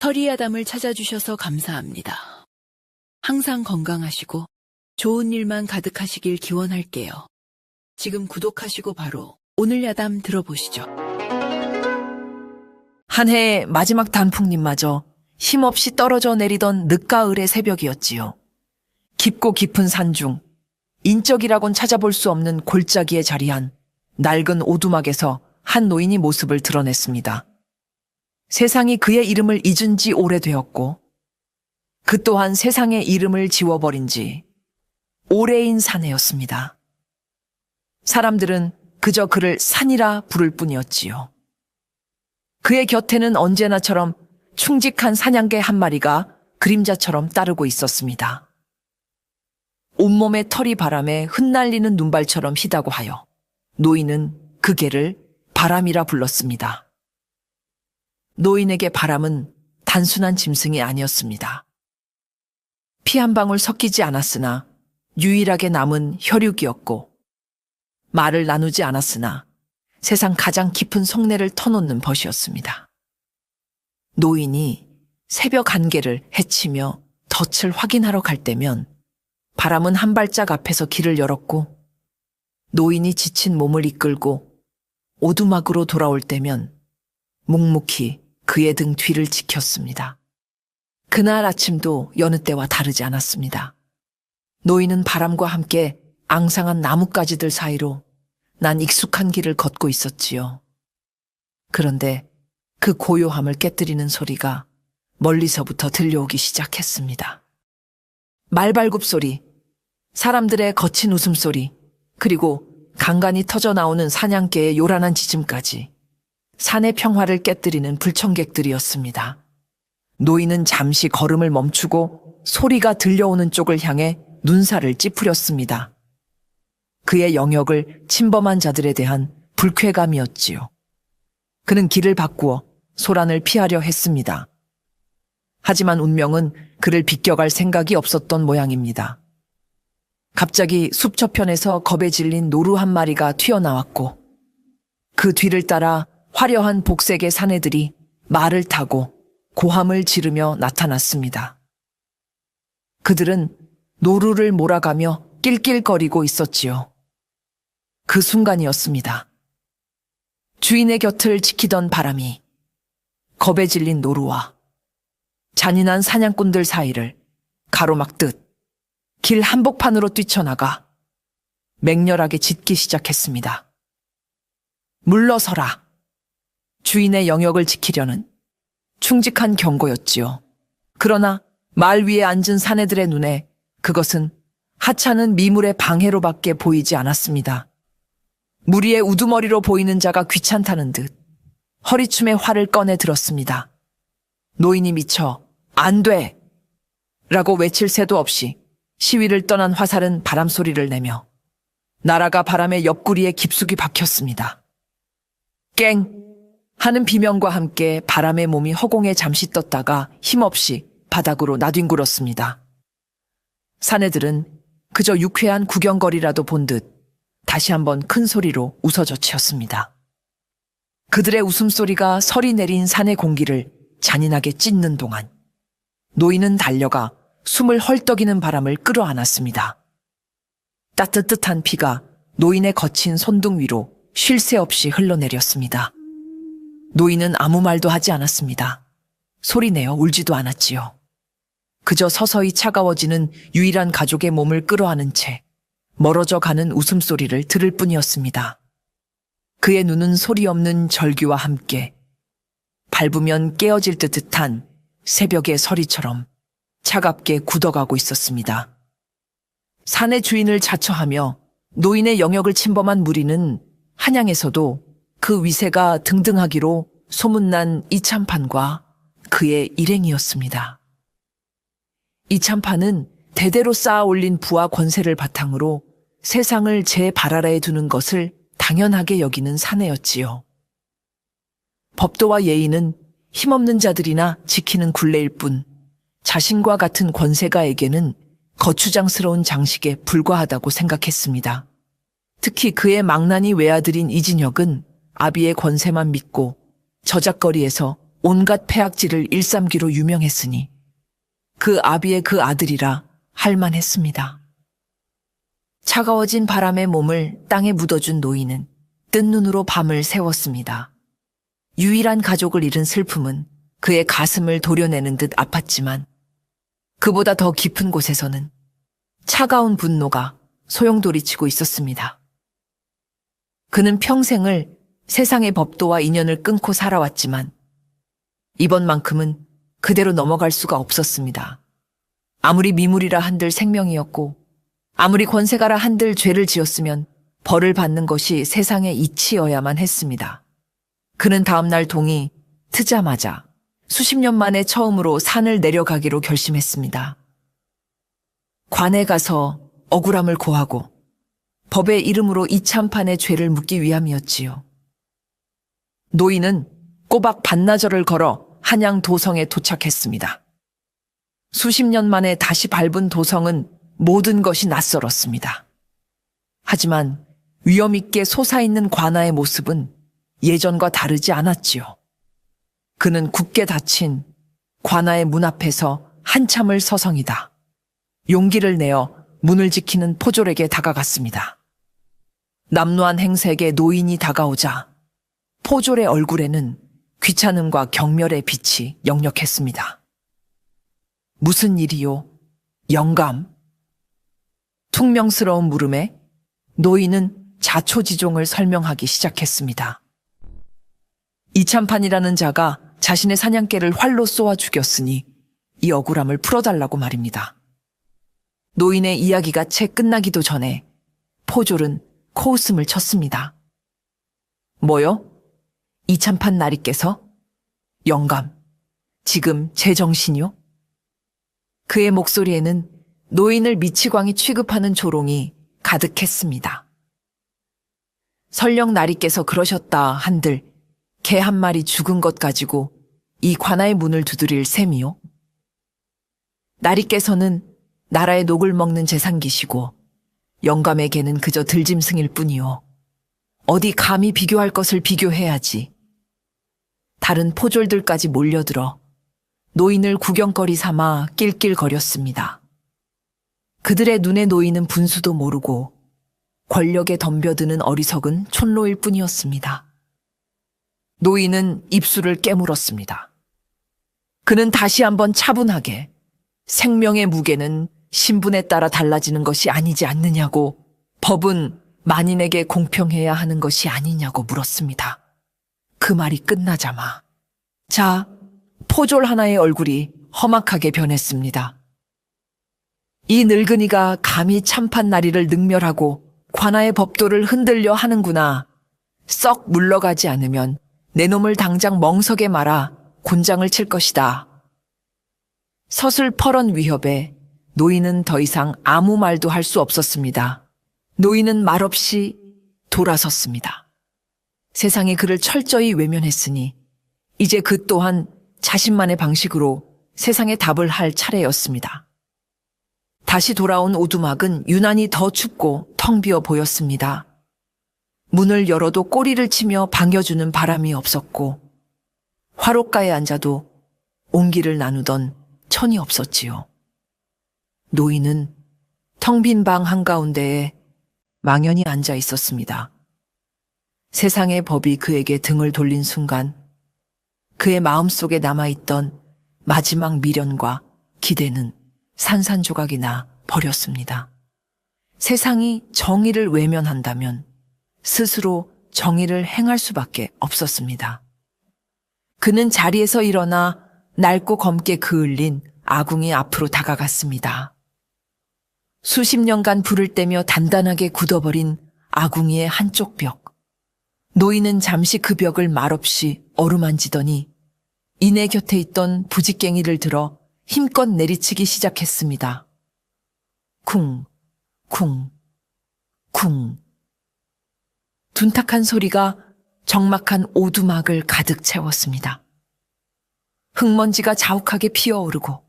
허리야담을 찾아주셔서 감사합니다. 항상 건강하시고 좋은 일만 가득하시길 기원할게요. 지금 구독하시고 바로 오늘 야담 들어보시죠. 한 해의 마지막 단풍잎마저 힘없이 떨어져 내리던 늦가을의 새벽이었지요. 깊고 깊은 산중, 인적이라곤 찾아볼 수 없는 골짜기에 자리한 낡은 오두막에서 한 노인이 모습을 드러냈습니다. 세상이 그의 이름을 잊은 지 오래되었고 그 또한 세상의 이름을 지워버린 지 오래인 사내였습니다. 사람들은 그저 그를 산이라 부를 뿐이었지요. 그의 곁에는 언제나처럼 충직한 사냥개 한 마리가 그림자처럼 따르고 있었습니다. 온몸의 털이 바람에 흩날리는 눈발처럼 희다고 하여 노인은 그 개를 바람이라 불렀습니다. 노인에게 바람은 단순한 짐승이 아니었습니다. 피 한 방울 섞이지 않았으나 유일하게 남은 혈육이었고 말을 나누지 않았으나 세상 가장 깊은 속내를 터놓는 벗이었습니다. 노인이 새벽 안개를 헤치며 덫을 확인하러 갈 때면 바람은 한 발짝 앞에서 길을 열었고 노인이 지친 몸을 이끌고 오두막으로 돌아올 때면 묵묵히 그의 등 뒤를 지켰습니다. 그날 아침도 여느 때와 다르지 않았습니다. 노인은 바람과 함께 앙상한 나뭇가지들 사이로 난 익숙한 길을 걷고 있었지요. 그런데 그 고요함을 깨뜨리는 소리가 멀리서부터 들려오기 시작했습니다. 말발굽 소리, 사람들의 거친 웃음소리, 그리고 간간히 터져나오는 사냥개의 요란한 짖음까지 산의 평화를 깨뜨리는 불청객들이었습니다. 노인은 잠시 걸음을 멈추고 소리가 들려오는 쪽을 향해 눈살을 찌푸렸습니다. 그의 영역을 침범한 자들에 대한 불쾌감이었지요. 그는 길을 바꾸어 소란을 피하려 했습니다. 하지만 운명은 그를 비껴갈 생각이 없었던 모양입니다. 갑자기 숲 저편에서 겁에 질린 노루 한 마리가 튀어나왔고 그 뒤를 따라 화려한 복색의 사내들이 말을 타고 고함을 지르며 나타났습니다. 그들은 노루를 몰아가며 낄낄거리고 있었지요. 그 순간이었습니다. 주인의 곁을 지키던 바람이 겁에 질린 노루와 잔인한 사냥꾼들 사이를 가로막듯 길 한복판으로 뛰쳐나가 맹렬하게 짖기 시작했습니다. 물러서라. 주인의 영역을 지키려는 충직한 경고였지요. 그러나 말 위에 앉은 사내들의 눈에 그것은 하찮은 미물의 방해로밖에 보이지 않았습니다. 무리의 우두머리로 보이는 자가 귀찮다는 듯 허리춤에 활을 꺼내 들었습니다. 노인이 미쳐 안 돼! 라고 외칠 새도 없이 시위를 떠난 화살은 바람 소리를 내며 나라가 바람의 옆구리에 깊숙이 박혔습니다. 깽! 하는 비명과 함께 바람의 몸이 허공에 잠시 떴다가 힘없이 바닥으로 나뒹굴었습니다. 사내들은 그저 유쾌한 구경거리라도 본 듯 다시 한번 큰 소리로 웃어젖히었습니다. 그들의 웃음소리가 서리 내린 산의 공기를 잔인하게 찢는 동안 노인은 달려가 숨을 헐떡이는 바람을 끌어안았습니다. 따뜻한 피가 노인의 거친 손등 위로 쉴 새 없이 흘러내렸습니다. 노인은 아무 말도 하지 않았습니다. 소리내어 울지도 않았지요. 그저 서서히 차가워지는 유일한 가족의 몸을 끌어안은 채 멀어져 가는 웃음소리를 들을 뿐이었습니다. 그의 눈은 소리 없는 절규와 함께 밟으면 깨어질 듯한 새벽의 서리처럼 차갑게 굳어가고 있었습니다. 산의 주인을 자처하며 노인의 영역을 침범한 무리는 한양에서도 그 위세가 등등하기로 소문난 이참판과 그의 일행이었습니다. 이참판은 대대로 쌓아 올린 부와 권세를 바탕으로 세상을 제 발 아래에 두는 것을 당연하게 여기는 사내였지요. 법도와 예의는 힘없는 자들이나 지키는 굴레일 뿐 자신과 같은 권세가에게는 거추장스러운 장식에 불과하다고 생각했습니다. 특히 그의 망나니 외아들인 이진혁은 아비의 권세만 믿고 저작거리에서 온갖 폐악질을 일삼기로 유명했으니 그 아비의 그 아들이라 할만했습니다. 차가워진 바람에 몸을 땅에 묻어준 노인은 뜬 눈으로 밤을 새웠습니다. 유일한 가족을 잃은 슬픔은 그의 가슴을 도려내는 듯 아팠지만 그보다 더 깊은 곳에서는 차가운 분노가 소용돌이치고 있었습니다. 그는 평생을 세상의 법도와 인연을 끊고 살아왔지만 이번만큼은 그대로 넘어갈 수가 없었습니다. 아무리 미물이라 한들 생명이었고 아무리 권세가라 한들 죄를 지었으면 벌을 받는 것이 세상의 이치여야만 했습니다. 그는 다음날 동이 트자마자 수십 년 만에 처음으로 산을 내려가기로 결심했습니다. 관에 가서 억울함을 고하고 법의 이름으로 이참판의 죄를 묻기 위함이었지요. 노인은 꼬박 반나절을 걸어 한양 도성에 도착했습니다. 수십 년 만에 다시 밟은 도성은 모든 것이 낯설었습니다. 하지만 위엄있게 솟아있는 관아의 모습은 예전과 다르지 않았지요. 그는 굳게 닫힌 관아의 문 앞에서 한참을 서성이다 용기를 내어 문을 지키는 포졸에게 다가갔습니다. 남루한 행색의 노인이 다가오자 포졸의 얼굴에는 귀찮음과 경멸의 빛이 역력했습니다. 무슨 일이요? 영감? 퉁명스러운 물음에 노인은 자초지종을 설명하기 시작했습니다. 이참판이라는 자가 자신의 사냥개를 활로 쏘아 죽였으니 이 억울함을 풀어달라고 말입니다. 노인의 이야기가 채 끝나기도 전에 포졸은 코웃음을 쳤습니다. 뭐요? 이참판 나리께서? 영감, 지금 제정신이요? 그의 목소리에는 노인을 미치광이 취급하는 조롱이 가득했습니다. 설령 나리께서 그러셨다 한들 개 한 마리 죽은 것 가지고 이 관아의 문을 두드릴 셈이요? 나리께서는 나라의 녹을 먹는 재상기시고 영감에게는 그저 들짐승일 뿐이요. 어디 감히 비교할 것을 비교해야지. 다른 포졸들까지 몰려들어 노인을 구경거리 삼아 낄낄거렸습니다. 그들의 눈에 노인은 분수도 모르고 권력에 덤벼드는 어리석은 촌로일 뿐이었습니다. 노인은 입술을 깨물었습니다. 그는 다시 한번 차분하게 생명의 무게는 신분에 따라 달라지는 것이 아니지 않느냐고, 법은 만인에게 공평해야 하는 것이 아니냐고 물었습니다. 그 말이 끝나자마 포졸 하나의 얼굴이 험악하게 변했습니다. 이 늙은이가 감히 참판 나리를 능멸하고 관아의 법도를 흔들려 하는구나. 썩 물러가지 않으면 내 놈을 당장 멍석에 말아 곤장을 칠 것이다. 서슬퍼런 위협에 노인은 더 이상 아무 말도 할 수 없었습니다. 노인은 말없이 돌아섰습니다. 세상이 그를 철저히 외면했으니 이제 그 또한 자신만의 방식으로 세상에 답을 할 차례였습니다. 다시 돌아온 오두막은 유난히 더 춥고 텅 비어 보였습니다. 문을 열어도 꼬리를 치며 반겨주는 바람이 없었고 화롯가에 앉아도 온기를 나누던 천이 없었지요. 노인은 텅 빈 방 한가운데에 망연히 앉아 있었습니다. 세상의 법이 그에게 등을 돌린 순간 그의 마음속에 남아있던 마지막 미련과 기대는 산산조각이 나 버렸습니다. 세상이 정의를 외면한다면 스스로 정의를 행할 수밖에 없었습니다. 그는 자리에서 일어나 낡고 검게 그을린 아궁이 앞으로 다가갔습니다. 수십 년간 불을 떼며 단단하게 굳어버린 아궁이의 한쪽 벽. 노인은 잠시 그 벽을 말없이 어루만지더니 이내 곁에 있던 부직갱이를 들어 힘껏 내리치기 시작했습니다. 쿵, 쿵, 쿵. 둔탁한 소리가 적막한 오두막을 가득 채웠습니다. 흙먼지가 자욱하게 피어오르고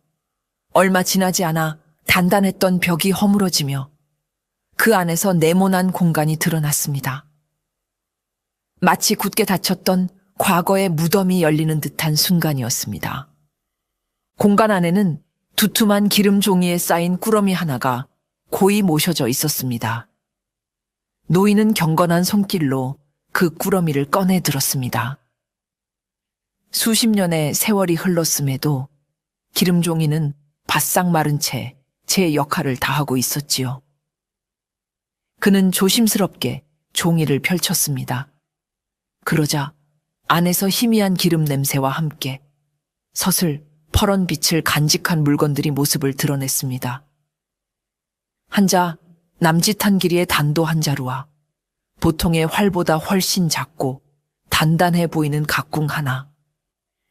얼마 지나지 않아 단단했던 벽이 허물어지며 그 안에서 네모난 공간이 드러났습니다. 마치 굳게 닫혔던 과거의 무덤이 열리는 듯한 순간이었습니다. 공간 안에는 두툼한 기름 종이에 쌓인 꾸러미 하나가 고이 모셔져 있었습니다. 노인은 경건한 손길로 그 꾸러미를 꺼내 들었습니다. 수십 년의 세월이 흘렀음에도 기름 종이는 바싹 마른 채 제 역할을 다하고 있었지요. 그는 조심스럽게 종이를 펼쳤습니다. 그러자 안에서 희미한 기름 냄새와 함께 서슬 퍼런 빛을 간직한 물건들이 모습을 드러냈습니다. 한자 남짓한 길이의 단도 한 자루와 보통의 활보다 훨씬 작고 단단해 보이는 각궁 하나,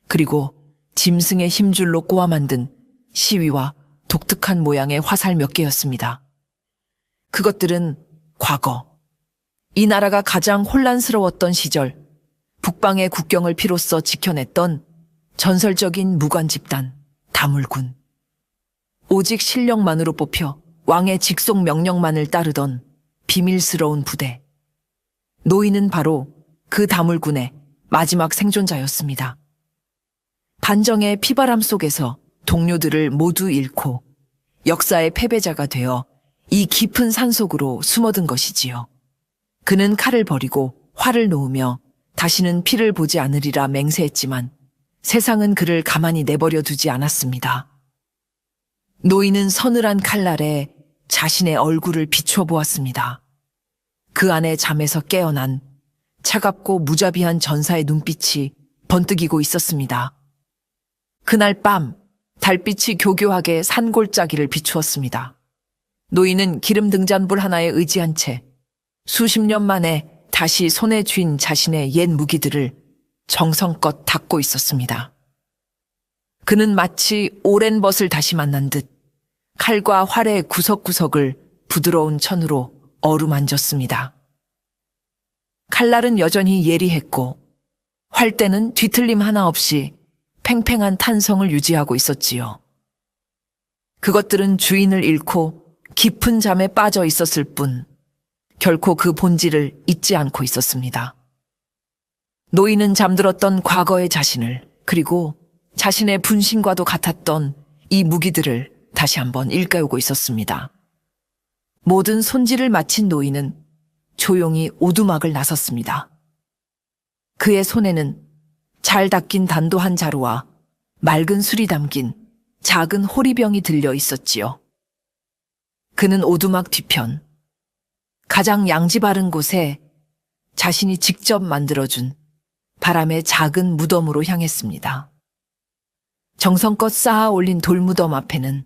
그리고 짐승의 힘줄로 꼬아 만든 시위와 독특한 모양의 화살 몇 개였습니다. 그것들은 과거, 이 나라가 가장 혼란스러웠던 시절 북방의 국경을 피로써 지켜냈던 전설적인 무관 집단 다물군. 오직 실력만으로 뽑혀 왕의 직속 명령만을 따르던 비밀스러운 부대. 노인은 바로 그 다물군의 마지막 생존자였습니다. 반정의 피바람 속에서 동료들을 모두 잃고 역사의 패배자가 되어 이 깊은 산속으로 숨어든 것이지요. 그는 칼을 버리고 활을 놓으며 다시는 피를 보지 않으리라 맹세했지만 세상은 그를 가만히 내버려 두지 않았습니다. 노인은 서늘한 칼날에 자신의 얼굴을 비춰 보았습니다. 그 안에 잠에서 깨어난 차갑고 무자비한 전사의 눈빛이 번뜩이고 있었습니다. 그날 밤 달빛이 교교하게 산골짜기를 비추었습니다. 노인은 기름 등잔불 하나에 의지한 채 수십 년 만에 다시 손에 쥔 자신의 옛 무기들을 정성껏 닦고 있었습니다. 그는 마치 오랜 벗을 다시 만난 듯 칼과 활의 구석구석을 부드러운 천으로 어루만졌습니다. 칼날은 여전히 예리했고 활대는 뒤틀림 하나 없이 팽팽한 탄성을 유지하고 있었지요. 그것들은 주인을 잃고 깊은 잠에 빠져 있었을 뿐 결코 그 본질을 잊지 않고 있었습니다. 노인은 잠들었던 과거의 자신을, 그리고 자신의 분신과도 같았던 이 무기들을 다시 한번 일깨우고 있었습니다. 모든 손질을 마친 노인은 조용히 오두막을 나섰습니다. 그의 손에는 잘 닦인 단도 한 자루와 맑은 술이 담긴 작은 호리병이 들려 있었지요. 그는 오두막 뒤편, 가장 양지 바른 곳에 자신이 직접 만들어준 바람의 작은 무덤으로 향했습니다. 정성껏 쌓아 올린 돌무덤 앞에는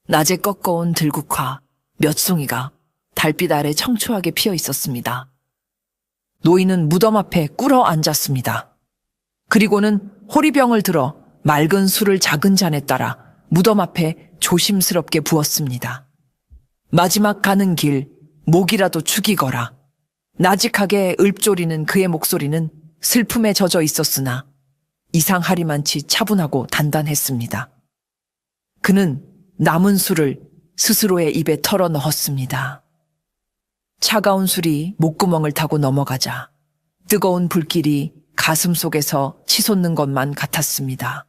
낮에 꺾어온 들국화 몇 송이가 달빛 아래 청초하게 피어 있었습니다. 노인은 무덤 앞에 꿇어 앉았습니다. 그리고는 호리병을 들어 맑은 술을 작은 잔에 따라 무덤 앞에 조심스럽게 부었습니다. 마지막 가는 길, 목이라도 축이거라. 나직하게 읊조리는 그의 목소리는 슬픔에 젖어 있었으나 이상하리만치 차분하고 단단했습니다. 그는 남은 술을 스스로의 입에 털어 넣었습니다. 차가운 술이 목구멍을 타고 넘어가자 뜨거운 불길이 가슴 속에서 치솟는 것만 같았습니다.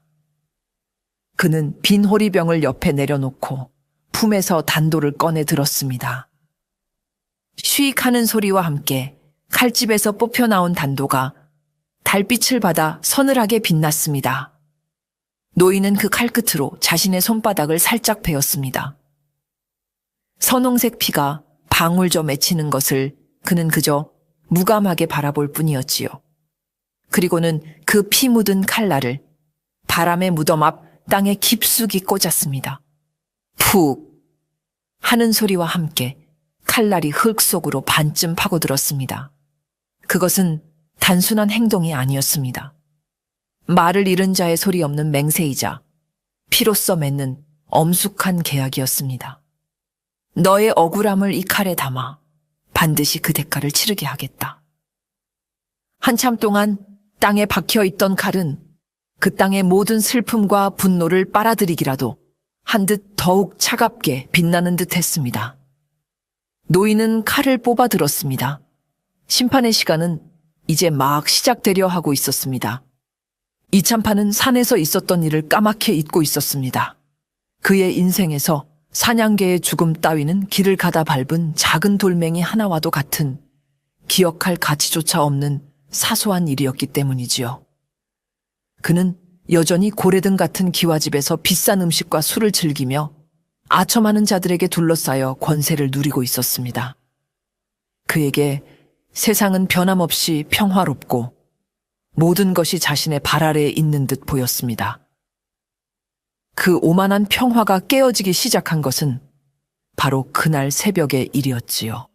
그는 빈 호리병을 옆에 내려놓고 품에서 단도를 꺼내 들었습니다. 쉬익 하는 소리와 함께 칼집에서 뽑혀 나온 단도가 달빛을 받아 서늘하게 빛났습니다. 노인은 그 칼끝으로 자신의 손바닥을 살짝 베었습니다. 선홍색 피가 방울져 맺히는 것을 그는 그저 무감하게 바라볼 뿐이었지요. 그리고는 그 피 묻은 칼날을 바람의 무덤 앞 땅에 깊숙이 꽂았습니다. 푹 하는 소리와 함께 칼날이 흙 속으로 반쯤 파고들었습니다. 그것은 단순한 행동이 아니었습니다. 말을 잃은 자의 소리 없는 맹세이자 피로써 맺는 엄숙한 계약이었습니다. 너의 억울함을 이 칼에 담아 반드시 그 대가를 치르게 하겠다. 한참 동안 땅에 박혀있던 칼은 그 땅의 모든 슬픔과 분노를 빨아들이기라도 한 듯 더욱 차갑게 빛나는 듯 했습니다. 노인은 칼을 뽑아 들었습니다. 심판의 시간은 이제 막 시작되려 하고 있었습니다. 이참판은 산에서 있었던 일을 까맣게 잊고 있었습니다. 그의 인생에서 사냥개의 죽음 따위는 길을 가다 밟은 작은 돌멩이 하나와도 같은 기억할 가치조차 없는 사소한 일이었기 때문이지요. 그는 여전히 고래등 같은 기와집에서 비싼 음식과 술을 즐기며 아첨하는 자들에게 둘러싸여 권세를 누리고 있었습니다. 그에게 세상은 변함없이 평화롭고 모든 것이 자신의 발 아래에 있는 듯 보였습니다. 그 오만한 평화가 깨어지기 시작한 것은 바로 그날 새벽의 일이었지요.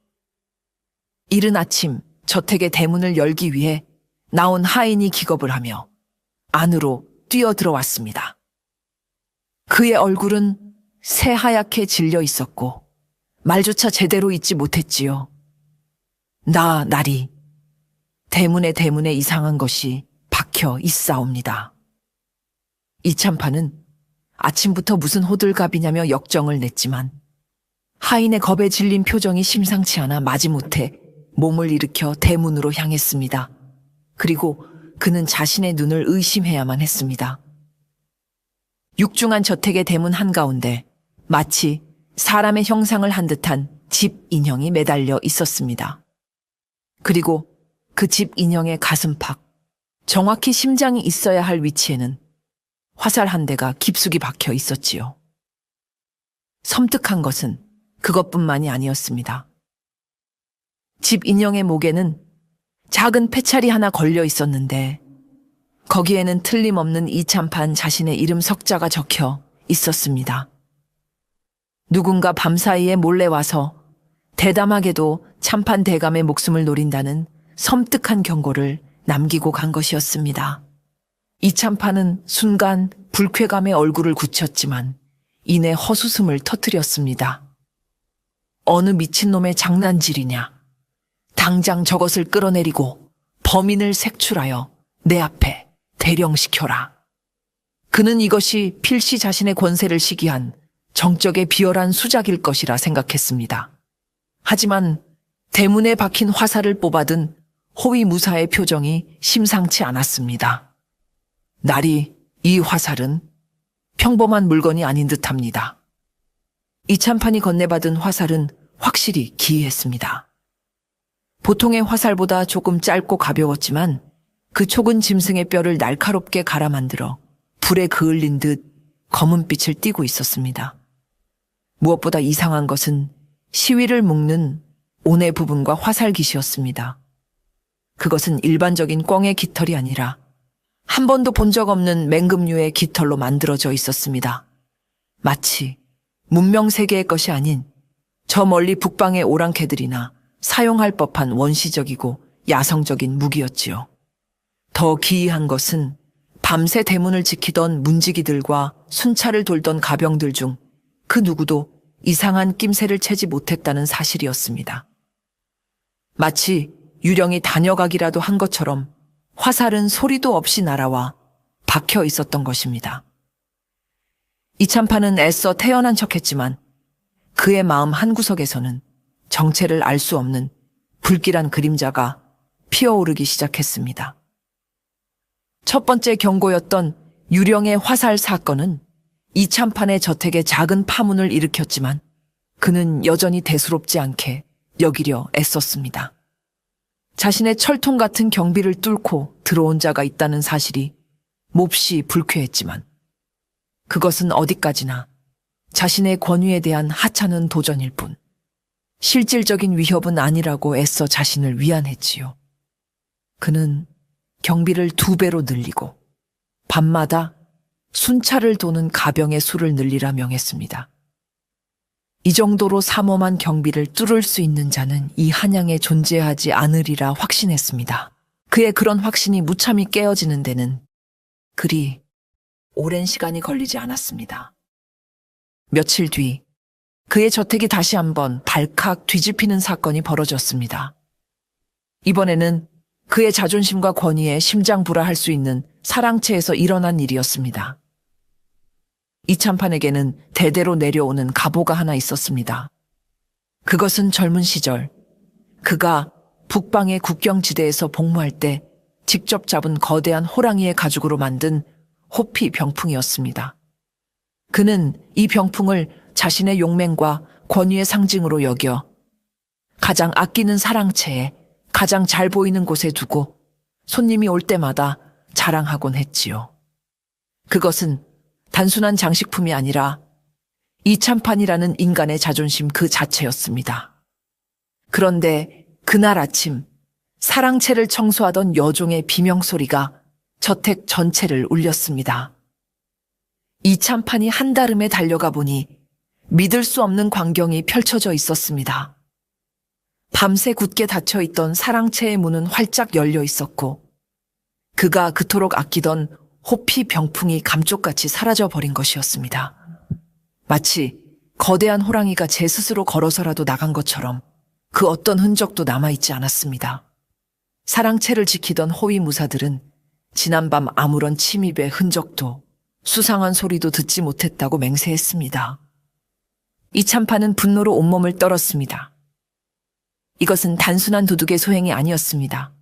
이른 아침 저택의 대문을 열기 위해 나온 하인이 기겁을 하며 안으로 뛰어들어왔습니다. 그의 얼굴은 새하얗게 질려 있었고 말조차 제대로 잊지 못했지요. 나리, 대문에 이상한 것이 박혀 있사옵니다. 이참판은 아침부터 무슨 호들갑이냐며 역정을 냈지만 하인의 겁에 질린 표정이 심상치 않아 마지못해 몸을 일으켜 대문으로 향했습니다. 그리고 그는 자신의 눈을 의심해야만 했습니다. 육중한 저택의 대문 한가운데 마치 사람의 형상을 한 듯한 집 인형이 매달려 있었습니다. 그리고 그 집 인형의 가슴팍, 정확히 심장이 있어야 할 위치에는 화살 한 대가 깊숙이 박혀 있었지요. 섬뜩한 것은 그것뿐만이 아니었습니다. 집 인형의 목에는 작은 패찰이 하나 걸려 있었는데 거기에는 틀림없는 이참판 자신의 이름 석자가 적혀 있었습니다. 누군가 밤사이에 몰래 와서 대담하게도 참판 대감의 목숨을 노린다는 섬뜩한 경고를 남기고 간 것이었습니다. 이참판은 순간 불쾌감에 얼굴을 굳혔지만 이내 헛웃음을 터뜨렸습니다. 어느 미친놈의 장난질이냐. 당장 저것을 끌어내리고 범인을 색출하여 내 앞에 대령시켜라. 그는 이것이 필시 자신의 권세를 시기한 정적의 비열한 수작일 것이라 생각했습니다. 하지만 대문에 박힌 화살을 뽑아든 호위무사의 표정이 심상치 않았습니다. 날이 이 화살은 평범한 물건이 아닌 듯합니다. 이참판이 건네받은 화살은 확실히 기이했습니다. 보통의 화살보다 조금 짧고 가벼웠지만 그 촉은 짐승의 뼈를 날카롭게 갈아 만들어 불에 그을린 듯 검은 빛을 띠고 있었습니다. 무엇보다 이상한 것은 시위를 묶는 온의 부분과 화살깃이었습니다. 그것은 일반적인 꿩의 깃털이 아니라 한 번도 본 적 없는 맹금류의 깃털로 만들어져 있었습니다. 마치 문명세계의 것이 아닌 저 멀리 북방의 오랑캐들이나 사용할 법한 원시적이고 야성적인 무기였지요. 더 기이한 것은 밤새 대문을 지키던 문지기들과 순찰을 돌던 가병들 중 그 누구도 이상한 낌새를 채지 못했다는 사실이었습니다. 마치 유령이 다녀가기라도 한 것처럼 화살은 소리도 없이 날아와 박혀 있었던 것입니다. 이참판은 애써 태연한 척했지만 그의 마음 한구석에서는 정체를 알 수 없는 불길한 그림자가 피어오르기 시작했습니다. 첫 번째 경고였던 유령의 화살 사건은 이참판의 저택에 작은 파문을 일으켰지만 그는 여전히 대수롭지 않게 여기려 애썼습니다. 자신의 철통 같은 경비를 뚫고 들어온 자가 있다는 사실이 몹시 불쾌했지만 그것은 어디까지나 자신의 권위에 대한 하찮은 도전일 뿐 실질적인 위협은 아니라고 애써 자신을 위안했지요. 그는 경비를 2배로 늘리고 밤마다 순찰을 도는 가병의 수를 늘리라 명했습니다. 이 정도로 삼엄한 경비를 뚫을 수 있는 자는 이 한양에 존재하지 않으리라 확신했습니다. 그의 그런 확신이 무참히 깨어지는 데는 그리 오랜 시간이 걸리지 않았습니다. 며칠 뒤 그의 저택이 다시 한번 발칵 뒤집히는 사건이 벌어졌습니다. 이번에는 그의 자존심과 권위에 심장부라할 수 있는 사랑채에서 일어난 일이었습니다. 이참판에게는 대대로 내려오는 가보가 하나 있었습니다. 그것은 젊은 시절 그가 북방의 국경지대에서 복무할 때 직접 잡은 거대한 호랑이의 가죽으로 만든 호피 병풍이었습니다. 그는 이 병풍을 자신의 용맹과 권위의 상징으로 여겨 가장 아끼는 사랑채에 가장 잘 보이는 곳에 두고 손님이 올 때마다 자랑하곤 했지요. 그것은 단순한 장식품이 아니라 이참판이라는 인간의 자존심 그 자체였습니다. 그런데 그날 아침 사랑채를 청소하던 여종의 비명소리가 저택 전체를 울렸습니다. 이참판이 한달음에 달려가 보니 믿을 수 없는 광경이 펼쳐져 있었습니다. 밤새 굳게 닫혀있던 사랑채의 문은 활짝 열려 있었고 그가 그토록 아끼던 호피 병풍이 감쪽같이 사라져버린 것이었습니다. 마치 거대한 호랑이가 제 스스로 걸어서라도 나간 것처럼 그 어떤 흔적도 남아있지 않았습니다. 사랑채를 지키던 호위 무사들은 지난밤 아무런 침입의 흔적도 수상한 소리도 듣지 못했다고 맹세했습니다. 이참판은 분노로 온몸을 떨었습니다. 이것은 단순한 도둑의 소행이 아니었습니다.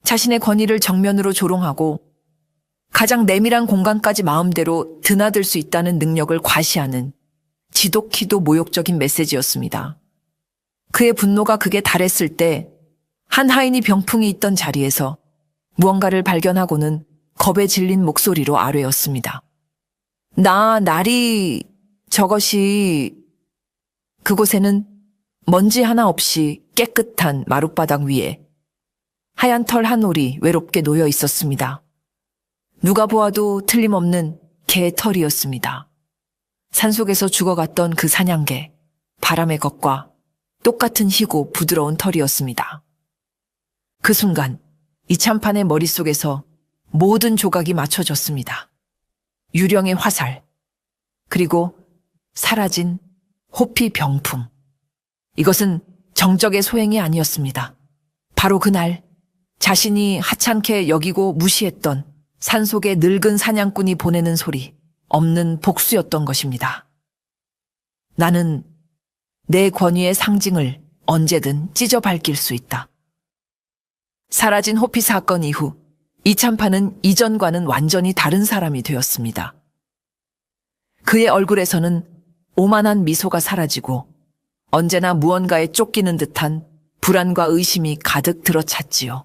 자신의 권위를 정면으로 조롱하고 가장 내밀한 공간까지 마음대로 드나들 수 있다는 능력을 과시하는 지독히도 모욕적인 메시지였습니다. 그의 분노가 극에 달했을 때 한 하인이 병풍이 있던 자리에서 무언가를 발견하고는 겁에 질린 목소리로 아뢰었습니다. 나리, 저것이... 그곳에는 먼지 하나 없이 깨끗한 마룻바닥 위에 하얀 털 한 올이 외롭게 놓여 있었습니다. 누가 보아도 틀림없는 개의 털이었습니다. 산속에서 죽어갔던 그 사냥개, 바람의 것과 똑같은 희고 부드러운 털이었습니다. 그 순간 이참판의 머릿속에서 모든 조각이 맞춰졌습니다. 유령의 화살, 그리고 사라진 호피 병풍. 이것은 정적의 소행이 아니었습니다. 바로 그날 자신이 하찮게 여기고 무시했던 산속의 늙은 사냥꾼이 보내는 소리, 없는 복수였던 것입니다. 나는 내 권위의 상징을 언제든 찢어 밝힐 수 있다. 사라진 호피 사건 이후 이참판은 이전과는 완전히 다른 사람이 되었습니다. 그의 얼굴에서는 오만한 미소가 사라지고 언제나 무언가에 쫓기는 듯한 불안과 의심이 가득 들어찼지요.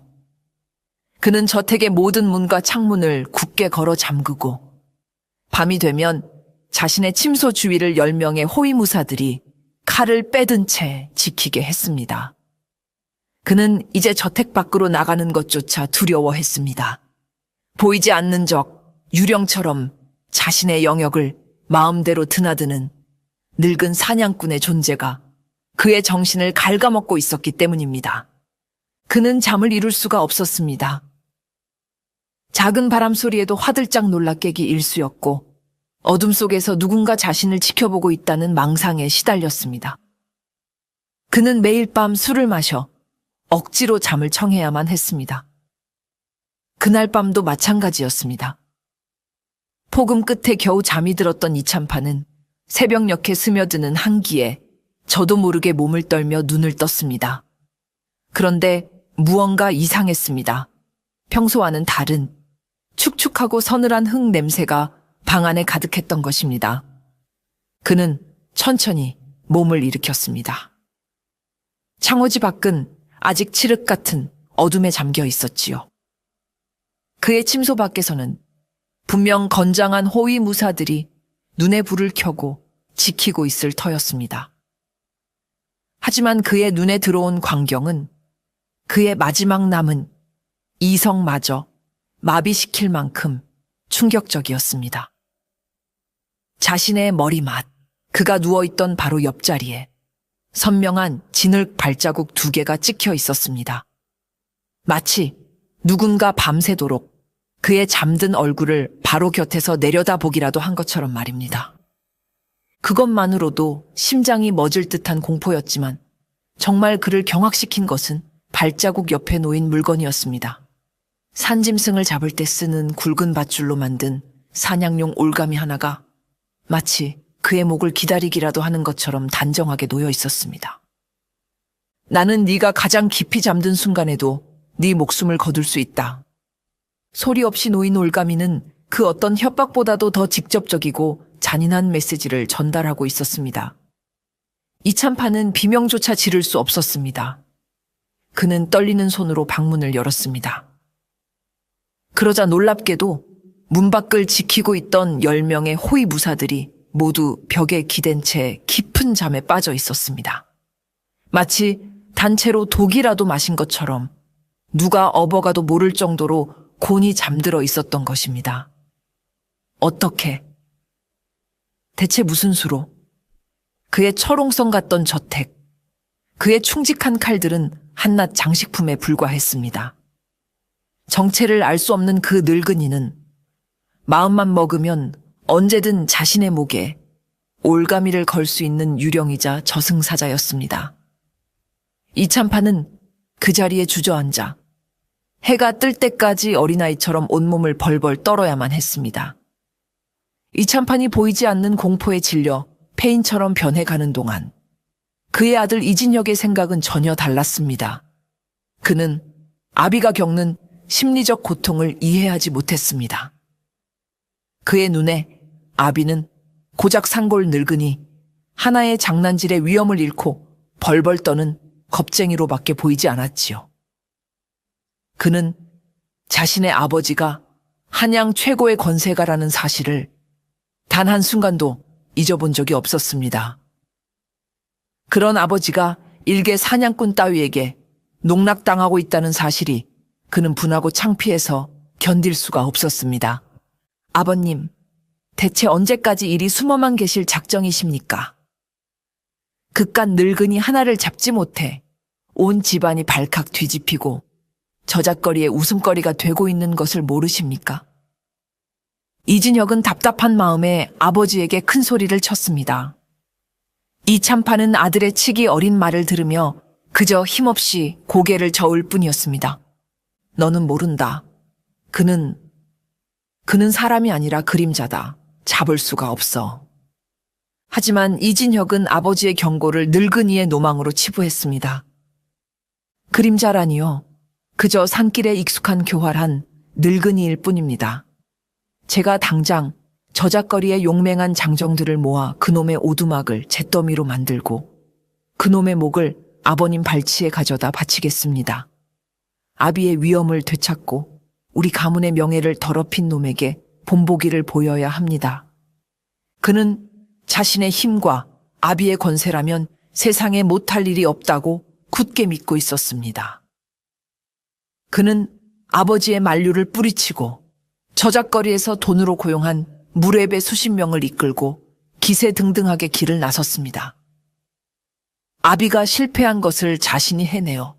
그는 저택의 모든 문과 창문을 굳게 걸어 잠그고 밤이 되면 자신의 침소 주위를 10명의 호위무사들이 칼을 빼든 채 지키게 했습니다. 그는 이제 저택 밖으로 나가는 것조차 두려워했습니다. 보이지 않는 적, 유령처럼 자신의 영역을 마음대로 드나드는 늙은 사냥꾼의 존재가 그의 정신을 갉아먹고 있었기 때문입니다. 그는 잠을 이룰 수가 없었습니다. 작은 바람 소리에도 화들짝 놀라 깨기 일쑤였고 어둠 속에서 누군가 자신을 지켜보고 있다는 망상에 시달렸습니다. 그는 매일 밤 술을 마셔 억지로 잠을 청해야만 했습니다. 그날 밤도 마찬가지였습니다. 폭음 끝에 겨우 잠이 들었던 이참판은 새벽녘에 스며드는 한기에 저도 모르게 몸을 떨며 눈을 떴습니다. 그런데 무언가 이상했습니다. 평소와는 다른 축축하고 서늘한 흙 냄새가 방 안에 가득했던 것입니다. 그는 천천히 몸을 일으켰습니다. 창호지 밖은 아직 칠흑 같은 어둠에 잠겨 있었지요. 그의 침소 밖에서는 분명 건장한 호위 무사들이 눈에 불을 켜고 지키고 있을 터였습니다. 하지만 그의 눈에 들어온 광경은 그의 마지막 남은 이성마저 마비시킬 만큼 충격적이었습니다. 자신의 머리맡, 그가 누워있던 바로 옆자리에 선명한 진흙 발자국 2개가 찍혀 있었습니다. 마치 누군가 밤새도록 그의 잠든 얼굴을 바로 곁에서 내려다보기라도 한 것처럼 말입니다. 그것만으로도 심장이 멎을 듯한 공포였지만 정말 그를 경악시킨 것은 발자국 옆에 놓인 물건이었습니다. 산짐승을 잡을 때 쓰는 굵은 밧줄로 만든 사냥용 올가미 하나가 마치 그의 목을 기다리기라도 하는 것처럼 단정하게 놓여 있었습니다. 나는 네가 가장 깊이 잠든 순간에도 네 목숨을 거둘 수 있다. 소리 없이 놓인 올가미는 그 어떤 협박보다도 더 직접적이고 잔인한 메시지를 전달하고 있었습니다. 이찬파는 비명조차 지를 수 없었습니다. 그는 떨리는 손으로 방문을 열었습니다. 그러자 놀랍게도 문 밖을 지키고 있던 10명의 호위 무사들이 모두 벽에 기댄 채 깊은 잠에 빠져 있었습니다. 마치 단체로 독이라도 마신 것처럼 누가 업어가도 모를 정도로 곤히 잠들어 있었던 것입니다. 어떻게? 대체 무슨 수로? 그의 철옹성 같던 저택, 그의 충직한 칼들은 한낱 장식품에 불과했습니다. 정체를 알 수 없는 그 늙은이는 마음만 먹으면 언제든 자신의 목에 올가미를 걸 수 있는 유령이자 저승사자였습니다. 이찬파는 그 자리에 주저앉아 해가 뜰 때까지 어린아이처럼 온몸을 벌벌 떨어야만 했습니다. 이찬판이 보이지 않는 공포에 질려 폐인처럼 변해가는 동안 그의 아들 이진혁의 생각은 전혀 달랐습니다. 그는 아비가 겪는 심리적 고통을 이해하지 못했습니다. 그의 눈에 아비는 고작 산골 늙은이 하나의 장난질의 위엄을 잃고 벌벌 떠는 겁쟁이로밖에 보이지 않았지요. 그는 자신의 아버지가 한양 최고의 권세가라는 사실을 단 한순간도 잊어본 적이 없었습니다. 그런 아버지가 일개 사냥꾼 따위에게 농락당하고 있다는 사실이 그는 분하고 창피해서 견딜 수가 없었습니다. 아버님, 대체 언제까지 이리 숨어만 계실 작정이십니까? 그깟 늙은이 하나를 잡지 못해 온 집안이 발칵 뒤집히고 저잣거리에 웃음거리가 되고 있는 것을 모르십니까? 이진혁은 답답한 마음에 아버지에게 큰 소리를 쳤습니다. 이찬파는 아들의 치기 어린 말을 들으며 그저 힘없이 고개를 저을 뿐이었습니다. 너는 모른다. 그는 사람이 아니라 그림자다. 잡을 수가 없어. 하지만 이진혁은 아버지의 경고를 늙은이의 노망으로 치부했습니다. 그림자라니요. 그저 산길에 익숙한 교활한 늙은이일 뿐입니다. 제가 당장 저잣거리에 용맹한 장정들을 모아 그놈의 오두막을 잿더미로 만들고 그놈의 목을 아버님 발치에 가져다 바치겠습니다. 아비의 위엄을 되찾고 우리 가문의 명예를 더럽힌 놈에게 본보기를 보여야 합니다. 그는 자신의 힘과 아비의 권세라면 세상에 못할 일이 없다고 굳게 믿고 있었습니다. 그는 아버지의 만류를 뿌리치고 저잣거리에서 돈으로 고용한 무례배 수십 명을 이끌고 기세등등하게 길을 나섰습니다. 아비가 실패한 것을 자신이 해내어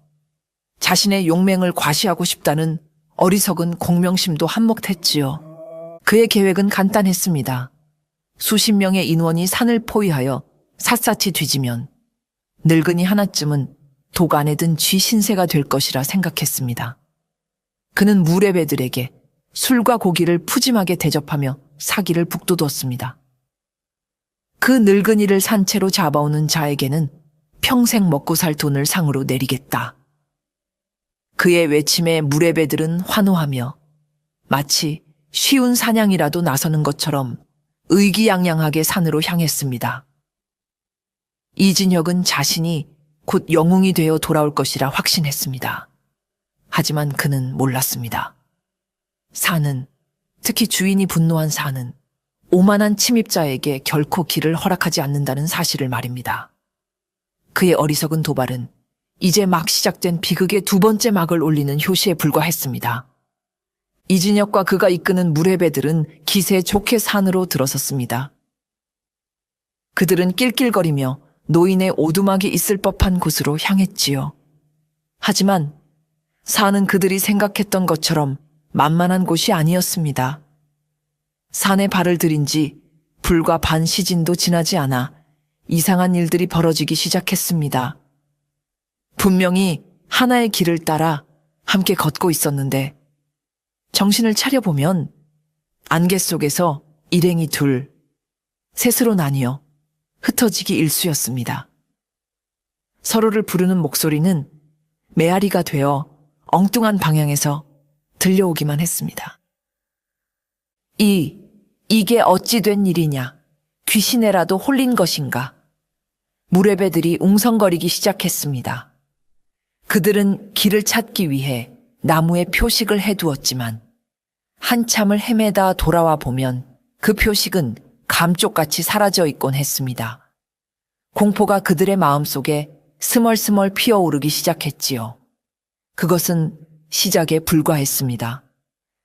자신의 용맹을 과시하고 싶다는 어리석은 공명심도 한몫했지요. 그의 계획은 간단했습니다. 수십 명의 인원이 산을 포위하여 샅샅이 뒤지면 늙은이 하나쯤은 독 안에 든 쥐 신세가 될 것이라 생각했습니다. 그는 무례배들에게 술과 고기를 푸짐하게 대접하며 사기를 북돋웠습니다. 그 늙은이를 산채로 잡아오는 자에게는 평생 먹고 살 돈을 상으로 내리겠다. 그의 외침에 무례배들은 환호하며 마치 쉬운 사냥이라도 나서는 것처럼 의기양양하게 산으로 향했습니다. 이진혁은 자신이 곧 영웅이 되어 돌아올 것이라 확신했습니다. 하지만 그는 몰랐습니다. 산은, 특히 주인이 분노한 산은 오만한 침입자에게 결코 길을 허락하지 않는다는 사실을 말입니다. 그의 어리석은 도발은 이제 막 시작된 비극의 두 번째 막을 올리는 효시에 불과했습니다. 이진혁과 그가 이끄는 무례배들은 기세 좋게 산으로 들어섰습니다. 그들은 낄낄거리며 노인의 오두막이 있을 법한 곳으로 향했지요. 하지만 산은 그들이 생각했던 것처럼 만만한 곳이 아니었습니다. 산에 발을 들인 지 불과 반 시즌도 지나지 않아 이상한 일들이 벌어지기 시작했습니다. 분명히 하나의 길을 따라 함께 걷고 있었는데 정신을 차려보면 안개 속에서 일행이 둘, 셋으로 나뉘어 흩어지기 일쑤였습니다. 서로를 부르는 목소리는 메아리가 되어 엉뚱한 방향에서 들려오기만 했습니다. 이게 어찌 된 일이냐? 귀신에라도 홀린 것인가? 무례배들이 웅성거리기 시작했습니다. 그들은 길을 찾기 위해 나무에 표식을 해두었지만 한참을 헤매다 돌아와 보면 그 표식은 감쪽같이 사라져 있곤 했습니다. 공포가 그들의 마음속에 스멀스멀 피어오르기 시작했지요. 그것은 시작에 불과했습니다.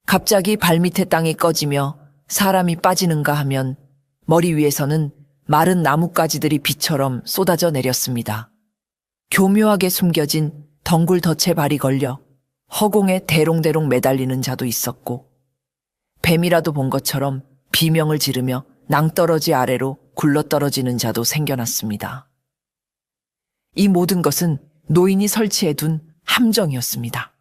갑자기 발밑의 땅이 꺼지며 사람이 빠지는가 하면 머리 위에서는 마른 나뭇가지들이 비처럼 쏟아져 내렸습니다. 교묘하게 숨겨진 덩굴 덫에 발이 걸려 허공에 대롱대롱 매달리는 자도 있었고, 뱀이라도 본 것처럼 비명을 지르며 낭떠러지 아래로 굴러떨어지는 자도 생겨났습니다. 이 모든 것은 노인이 설치해둔 함정이었습니다.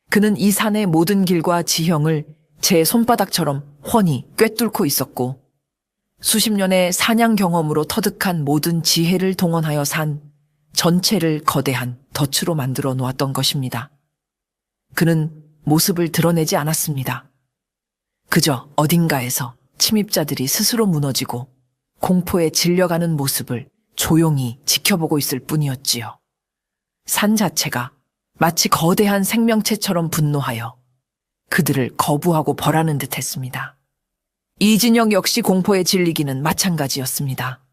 그는 이 산의 모든 길과 지형을 제 손바닥처럼 훤히 꿰뚫고 있었고, 수십 년의 사냥 경험으로 터득한 모든 지혜를 동원하여 산 전체를 거대한 덫으로 만들어 놓았던 것입니다. 그는 모습을 드러내지 않았습니다. 그저 어딘가에서 침입자들이 스스로 무너지고 공포에 질려가는 모습을 조용히 지켜보고 있을 뿐이었지요. 산 자체가 마치 거대한 생명체처럼 분노하여 그들을 거부하고 벌하는 듯 했습니다. 이진영 역시 공포에 질리기는 마찬가지였습니다.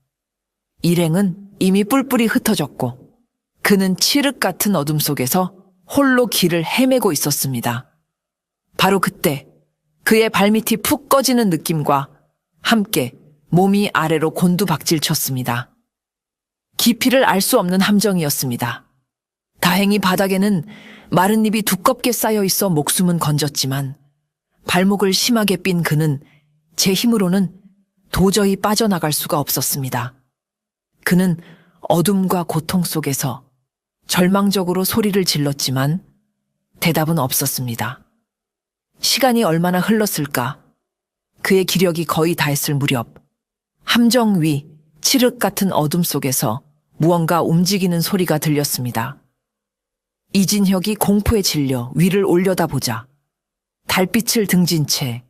일행은 이미 뿔뿔이 흩어졌고 그는 칠흑 같은 어둠 속에서 홀로 길을 헤매고 있었습니다. 바로 그때 그의 발밑이 푹 꺼지는 느낌과 함께 몸이 아래로 곤두박질 쳤습니다. 깊이를 알 수 없는 함정이었습니다. 다행히 바닥에는 마른 잎이 두껍게 쌓여 있어 목숨은 건졌지만 발목을 심하게 삔 그는 제 힘으로는 도저히 빠져나갈 수가 없었습니다. 그는 어둠과 고통 속에서 절망적으로 소리를 질렀지만 대답은 없었습니다. 시간이 얼마나 흘렀을까? 그의 기력이 거의 다했을 무렵 함정 위 칠흑 같은 어둠 속에서 무언가 움직이는 소리가 들렸습니다. 이진혁이 공포에 질려 위를 올려다보자 달빛을 등진 채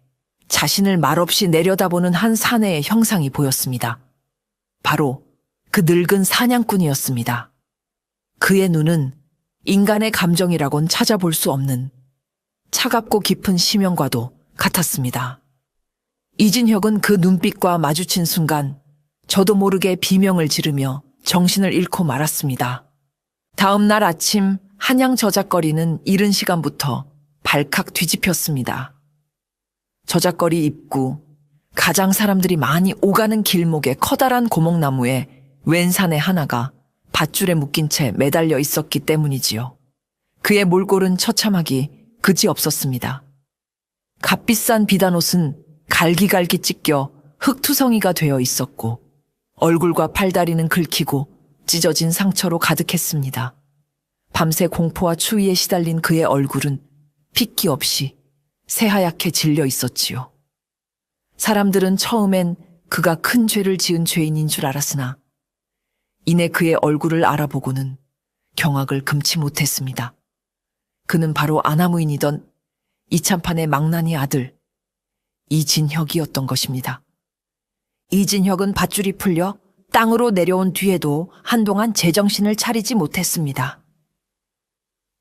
자신을 말없이 내려다보는 한 사내의 형상이 보였습니다. 바로 그 늙은 사냥꾼이었습니다. 그의 눈은 인간의 감정이라곤 찾아볼 수 없는 차갑고 깊은 심연과도 같았습니다. 이진혁은 그 눈빛과 마주친 순간 저도 모르게 비명을 지르며 정신을 잃고 말았습니다. 다음 날 아침 한양 저작거리는 이른 시간부터 발칵 뒤집혔습니다. 저작거리 입구, 가장 사람들이 많이 오가는 길목의 커다란 고목나무에 웬 사내 하나가 밧줄에 묶인 채 매달려 있었기 때문이지요. 그의 몰골은 처참하기 그지없었습니다. 값비싼 비단옷은 갈기갈기 찢겨 흙투성이가 되어 있었고 얼굴과 팔다리는 긁히고 찢어진 상처로 가득했습니다. 밤새 공포와 추위에 시달린 그의 얼굴은 핏기 없이 새하얗게 질려 있었지요. 사람들은 처음엔 그가 큰 죄를 지은 죄인인 줄 알았으나 이내 그의 얼굴을 알아보고는 경악을 금치 못했습니다. 그는 바로 아나무인이던 이참판의 망나니 아들 이진혁이었던 것입니다. 이진혁은 밧줄이 풀려 땅으로 내려온 뒤에도 한동안 제정신을 차리지 못했습니다.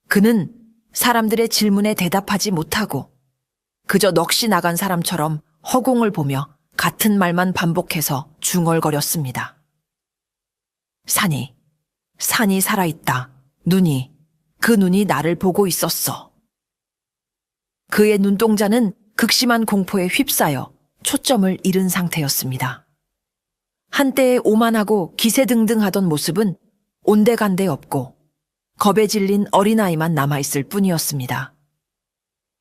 그는 사람들의 질문에 대답하지 못하고 그저 넋이 나간 사람처럼 허공을 보며 같은 말만 반복해서 중얼거렸습니다. 산이 살아있다. 그 눈이 나를 보고 있었어. 그의 눈동자는 극심한 공포에 휩싸여 초점을 잃은 상태였습니다. 한때의 오만하고 기세등등하던 모습은 온데간데 없고 겁에 질린 어린아이만 남아있을 뿐이었습니다.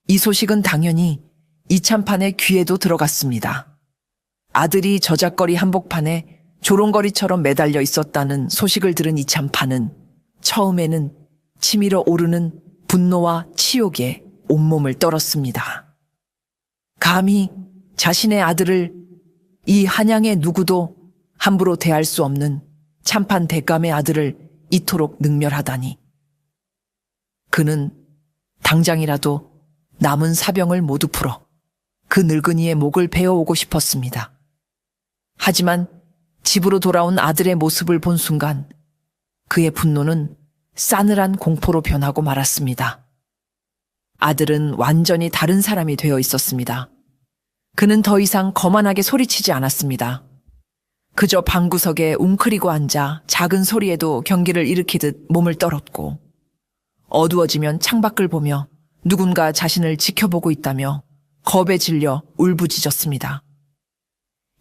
이 소식은 당연히 이참판의 귀에도 들어갔습니다. 아들이 저작거리 한복판에 조롱거리처럼 매달려 있었다는 소식을 들은 이참판은 처음에는 치밀어 오르는 분노와 치욕에 온몸을 떨었습니다. 감히 자신의 아들을 이 한양의 누구도 함부로 대할 수 없는 참판 대감의 아들을 이토록 능멸하다니. 그는 당장이라도 남은 사병을 모두 풀어 그 늙은이의 목을 베어오고 싶었습니다. 하지만 집으로 돌아온 아들의 모습을 본 순간 그의 분노는 싸늘한 공포로 변하고 말았습니다. 아들은 완전히 다른 사람이 되어 있었습니다. 그는 더 이상 거만하게 소리치지 않았습니다. 그저 방구석에 웅크리고 앉아 작은 소리에도 경기를 일으키듯 몸을 떨었고, 어두워지면 창밖을 보며 누군가 자신을 지켜보고 있다며 겁에 질려 울부짖었습니다.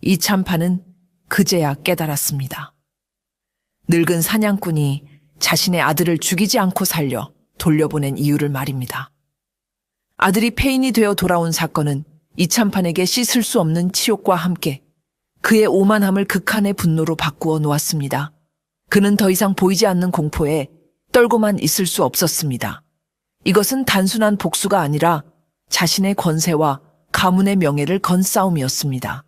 이참판은 그제야 깨달았습니다. 늙은 사냥꾼이 자신의 아들을 죽이지 않고 살려 돌려보낸 이유를 말입니다. 아들이 폐인이 되어 돌아온 사건은 이참판에게 씻을 수 없는 치욕과 함께 그의 오만함을 극한의 분노로 바꾸어 놓았습니다. 그는 더 이상 보이지 않는 공포에 떨고만 있을 수 없었습니다. 이것은 단순한 복수가 아니라 자신의 권세와 가문의 명예를 건 싸움이었습니다.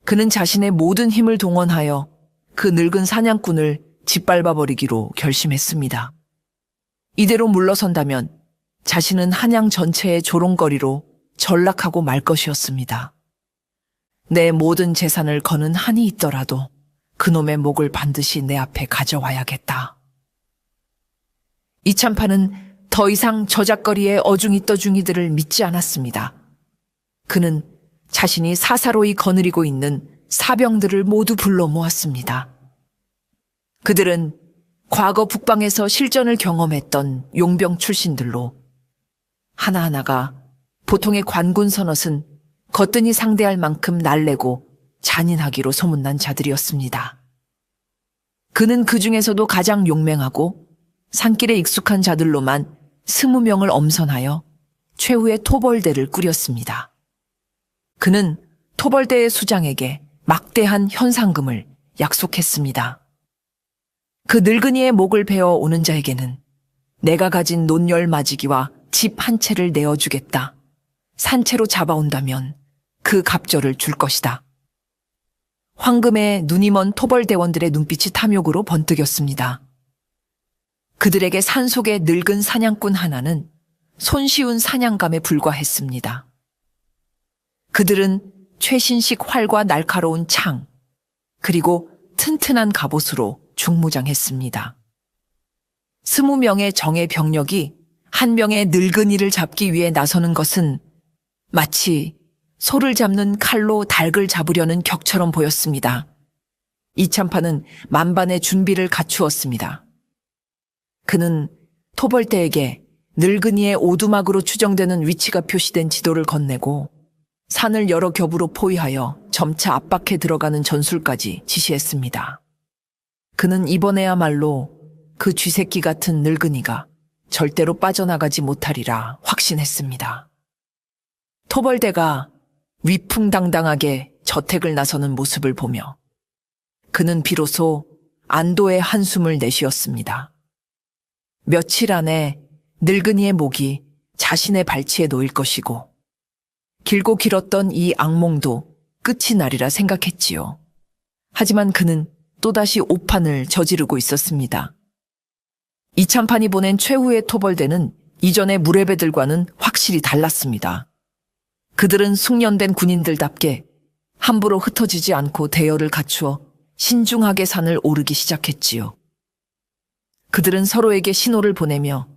그는 자신의 모든 힘을 동원하여 그 늙은 사냥꾼을 짓밟아버리기로 결심했습니다. 이대로 물러선다면 자신은 한양 전체의 조롱거리로 전락하고 말 것이었습니다. 내 모든 재산을 거는 한이 있더라도 그놈의 목을 반드시 내 앞에 가져와야겠다. 이참판은 더 이상 저작거리의 어중이떠중이들을 믿지 않았습니다. 그는 자신이 사사로이 거느리고 있는 사병들을 모두 불러 모았습니다. 그들은 과거 북방에서 실전을 경험했던 용병 출신들로 하나하나가 보통의 관군 선옷은 거뜬히 상대할 만큼 날래고 잔인하기로 소문난 자들이었습니다. 그는 그 중에서도 가장 용맹하고 산길에 익숙한 자들로만 20명을 엄선하여 최후의 토벌대를 꾸렸습니다. 그는 토벌대의 수장에게 막대한 현상금을 약속했습니다. 그 늙은이의 목을 베어 오는 자에게는 내가 가진 논열 마지기와 집 한 채를 내어주겠다. 산채로 잡아온다면 그 갑절을 줄 것이다. 황금에 눈이 먼 토벌대원들의 눈빛이 탐욕으로 번뜩였습니다. 그들에게 산속의 늙은 사냥꾼 하나는 손쉬운 사냥감에 불과했습니다. 그들은 최신식 활과 날카로운 창, 그리고 튼튼한 갑옷으로 중무장했습니다. 20명의 정예 병력이 한 명의 늙은이를 잡기 위해 나서는 것은 마치 소를 잡는 칼로 닭을 잡으려는 격처럼 보였습니다. 이참판은 만반의 준비를 갖추었습니다. 그는 토벌대에게 늙은이의 오두막으로 추정되는 위치가 표시된 지도를 건네고 산을 여러 겹으로 포위하여 점차 압박해 들어가는 전술까지 지시했습니다. 그는 이번에야말로 그 쥐새끼 같은 늙은이가 절대로 빠져나가지 못하리라 확신했습니다. 토벌대가 위풍당당하게 저택을 나서는 모습을 보며 그는 비로소 안도의 한숨을 내쉬었습니다. 며칠 안에 늙은이의 목이 자신의 발치에 놓일 것이고 길고 길었던 이 악몽도 끝이 나리라 생각했지요. 하지만 그는 또다시 오판을 저지르고 있었습니다. 이참판이 보낸 최후의 토벌대는 이전의 무례배들과는 확실히 달랐습니다. 그들은 숙련된 군인들답게 함부로 흩어지지 않고 대열을 갖추어 신중하게 산을 오르기 시작했지요. 그들은 서로에게 신호를 보내며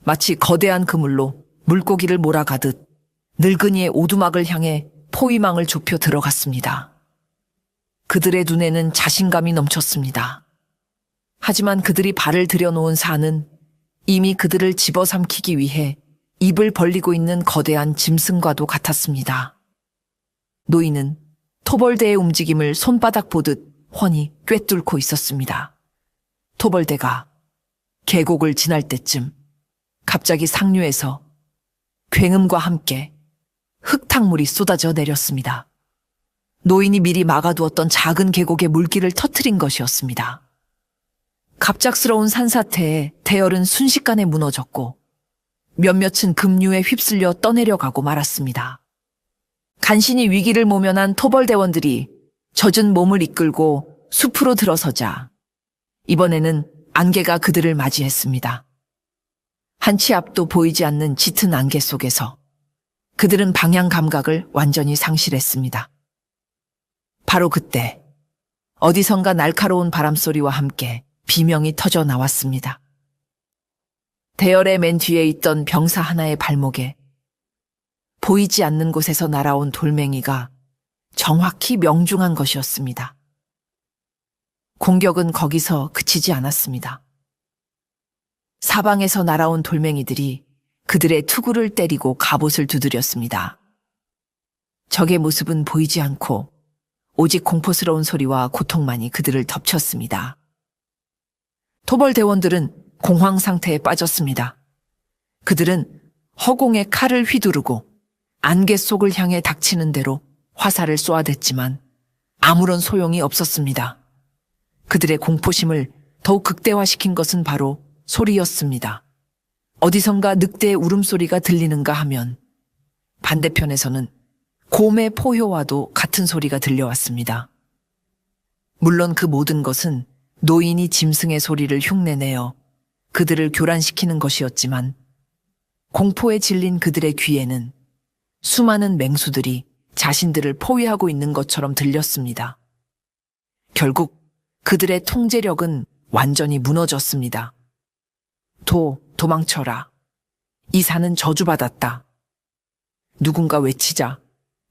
마치 거대한 그물로 물고기를 몰아가듯 늙은이의 오두막을 향해 포위망을 좁혀 들어갔습니다. 그들의 눈에는 자신감이 넘쳤습니다. 하지만 그들이 발을 들여놓은 산은 이미 그들을 집어삼키기 위해 입을 벌리고 있는 거대한 짐승과도 같았습니다. 노인은 토벌대의 움직임을 손바닥 보듯 훤히 꿰뚫고 있었습니다. 토벌대가 계곡을 지날 때쯤 갑자기 상류에서 굉음과 함께 흙탕물이 쏟아져 내렸습니다. 노인이 미리 막아두었던 작은 계곡의 물길을 터뜨린 것이었습니다. 갑작스러운 산사태에 대열은 순식간에 무너졌고 몇몇은 급류에 휩쓸려 떠내려가고 말았습니다. 간신히 위기를 모면한 토벌대원들이 젖은 몸을 이끌고 숲으로 들어서자 이번에는 안개가 그들을 맞이했습니다. 한 치 앞도 보이지 않는 짙은 안개 속에서 그들은 방향 감각을 완전히 상실했습니다. 바로 그때 어디선가 날카로운 바람소리와 함께 비명이 터져 나왔습니다. 대열의 맨 뒤에 있던 병사 하나의 발목에 보이지 않는 곳에서 날아온 돌멩이가 정확히 명중한 것이었습니다. 공격은 거기서 그치지 않았습니다. 사방에서 날아온 돌멩이들이 그들의 투구를 때리고 갑옷을 두드렸습니다. 적의 모습은 보이지 않고 오직 공포스러운 소리와 고통만이 그들을 덮쳤습니다. 토벌대원들은 공황 상태에 빠졌습니다. 그들은 허공에 칼을 휘두르고 안개 속을 향해 닥치는 대로 화살을 쏘아댔지만 아무런 소용이 없었습니다. 그들의 공포심을 더욱 극대화시킨 것은 바로 소리였습니다. 어디선가 늑대의 울음소리가 들리는가 하면 반대편에서는 곰의 포효와도 같은 소리가 들려왔습니다. 물론 그 모든 것은 노인이 짐승의 소리를 흉내내어 그들을 교란시키는 것이었지만 공포에 질린 그들의 귀에는 수많은 맹수들이 자신들을 포위하고 있는 것처럼 들렸습니다. 결국 그들의 통제력은 완전히 무너졌습니다. 도망쳐라. 이 산은 저주받았다. 누군가 외치자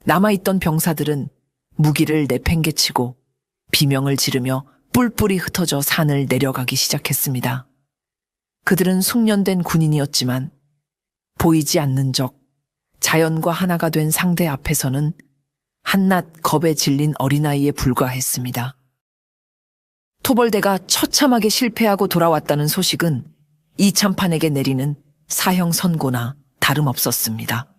남아있던 병사들은 무기를 내팽개치고 비명을 지르며 뿔뿔이 흩어져 산을 내려가기 시작했습니다. 그들은 숙련된 군인이었지만 보이지 않는 적, 자연과 하나가 된 상대 앞에서는 한낱 겁에 질린 어린아이에 불과했습니다. 토벌대가 처참하게 실패하고 돌아왔다는 소식은 이참판에게 내리는 사형 선고나 다름없었습니다.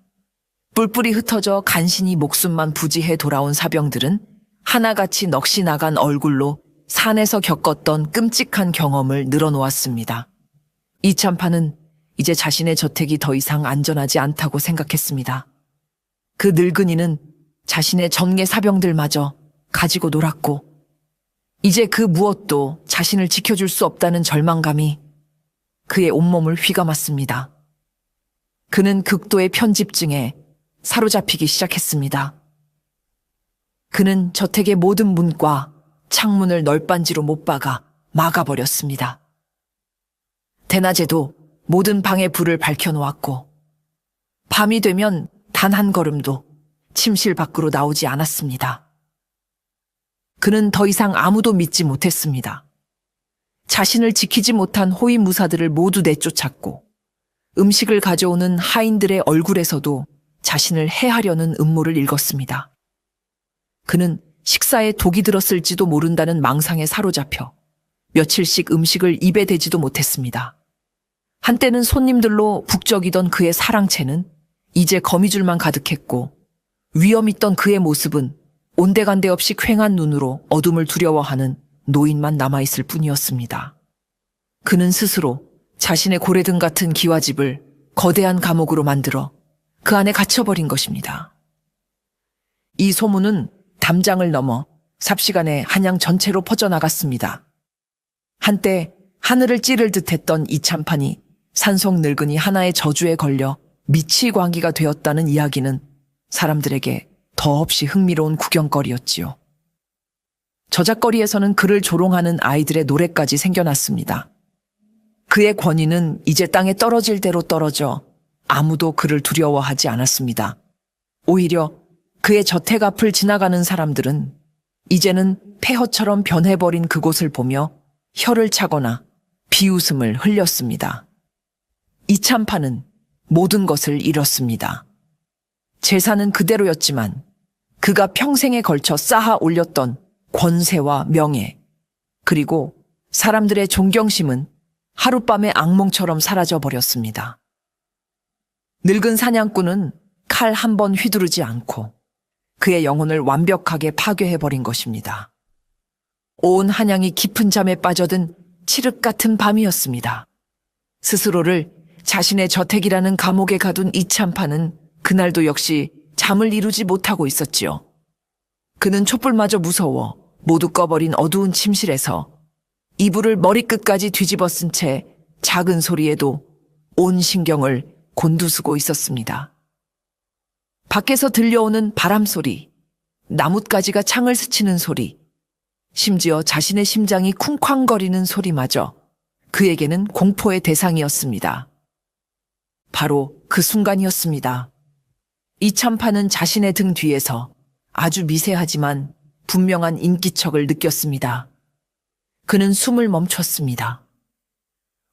뿔뿔이 흩어져 간신히 목숨만 부지해 돌아온 사병들은 하나같이 넋이 나간 얼굴로 산에서 겪었던 끔찍한 경험을 늘어놓았습니다. 이참판은 이제 자신의 저택이 더 이상 안전하지 않다고 생각했습니다. 그 늙은이는 자신의 전계 사병들마저 가지고 놀았고 이제 그 무엇도 자신을 지켜줄 수 없다는 절망감이 그의 온몸을 휘감았습니다. 그는 극도의 편집증에 사로잡히기 시작했습니다. 그는 저택의 모든 문과 창문을 널빤지로 못 박아 막아버렸습니다. 대낮에도 모든 방의 불을 밝혀놓았고 밤이 되면 단 한 걸음도 침실 밖으로 나오지 않았습니다. 그는 더 이상 아무도 믿지 못했습니다. 자신을 지키지 못한 호위무사들을 모두 내쫓았고 음식을 가져오는 하인들의 얼굴에서도 자신을 해하려는 음모를 읽었습니다. 그는 식사에 독이 들었을지도 모른다는 망상에 사로잡혀 며칠씩 음식을 입에 대지도 못했습니다. 한때는 손님들로 북적이던 그의 사랑채는 이제 거미줄만 가득했고 위험 있던 그의 모습은 온데간데 없이 퀭한 눈으로 어둠을 두려워하는 노인만 남아있을 뿐이었습니다. 그는 스스로 자신의 고래등 같은 기와집을 거대한 감옥으로 만들어 그 안에 갇혀버린 것입니다. 이 소문은 담장을 넘어 삽시간에 한양 전체로 퍼져나갔습니다. 한때 하늘을 찌를 듯했던 이참판이 산속 늙은이 하나의 저주에 걸려 미치광이가 되었다는 이야기는 사람들에게 더없이 흥미로운 구경거리였지요. 저작거리에서는 그를 조롱하는 아이들의 노래까지 생겨났습니다. 그의 권위는 이제 땅에 떨어질 대로 떨어져 아무도 그를 두려워하지 않았습니다. 오히려 그의 저택 앞을 지나가는 사람들은 이제는 폐허처럼 변해버린 그곳을 보며 혀를 차거나 비웃음을 흘렸습니다. 이참판은 모든 것을 잃었습니다. 재산은 그대로였지만 그가 평생에 걸쳐 쌓아 올렸던 권세와 명예, 그리고 사람들의 존경심은 하룻밤의 악몽처럼 사라져버렸습니다. 늙은 사냥꾼은 칼 한 번 휘두르지 않고 그의 영혼을 완벽하게 파괴해버린 것입니다. 온 한양이 깊은 잠에 빠져든 칠흑 같은 밤이었습니다. 스스로를 자신의 저택이라는 감옥에 가둔 이참판은 그날도 역시 잠을 이루지 못하고 있었지요. 그는 촛불마저 무서워 모두 꺼버린 어두운 침실에서 이불을 머리끝까지 뒤집어 쓴 채 작은 소리에도 온 신경을 곤두쓰고 있었습니다. 밖에서 들려오는 바람 소리, 나뭇가지가 창을 스치는 소리, 심지어 자신의 심장이 쿵쾅거리는 소리마저 그에게는 공포의 대상이었습니다. 바로 그 순간이었습니다. 이참판은 자신의 등 뒤에서 아주 미세하지만 분명한 인기척을 느꼈습니다. 그는 숨을 멈췄습니다.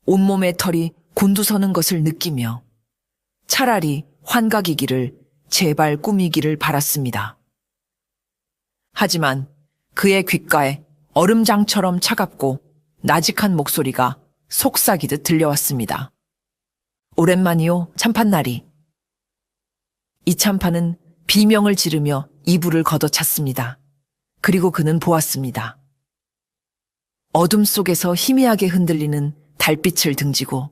온몸의 털이 곤두서는 것을 느끼며 차라리 환각이기를 제발 꿈이기를 바랐습니다. 하지만 그의 귓가에 얼음장처럼 차갑고 나직한 목소리가 속삭이듯 들려왔습니다. 오랜만이요, 참판나리. 이참판은 비명을 지르며 이불을 걷어찼습니다. 그리고 그는 보았습니다. 어둠 속에서 희미하게 흔들리는 달빛을 등지고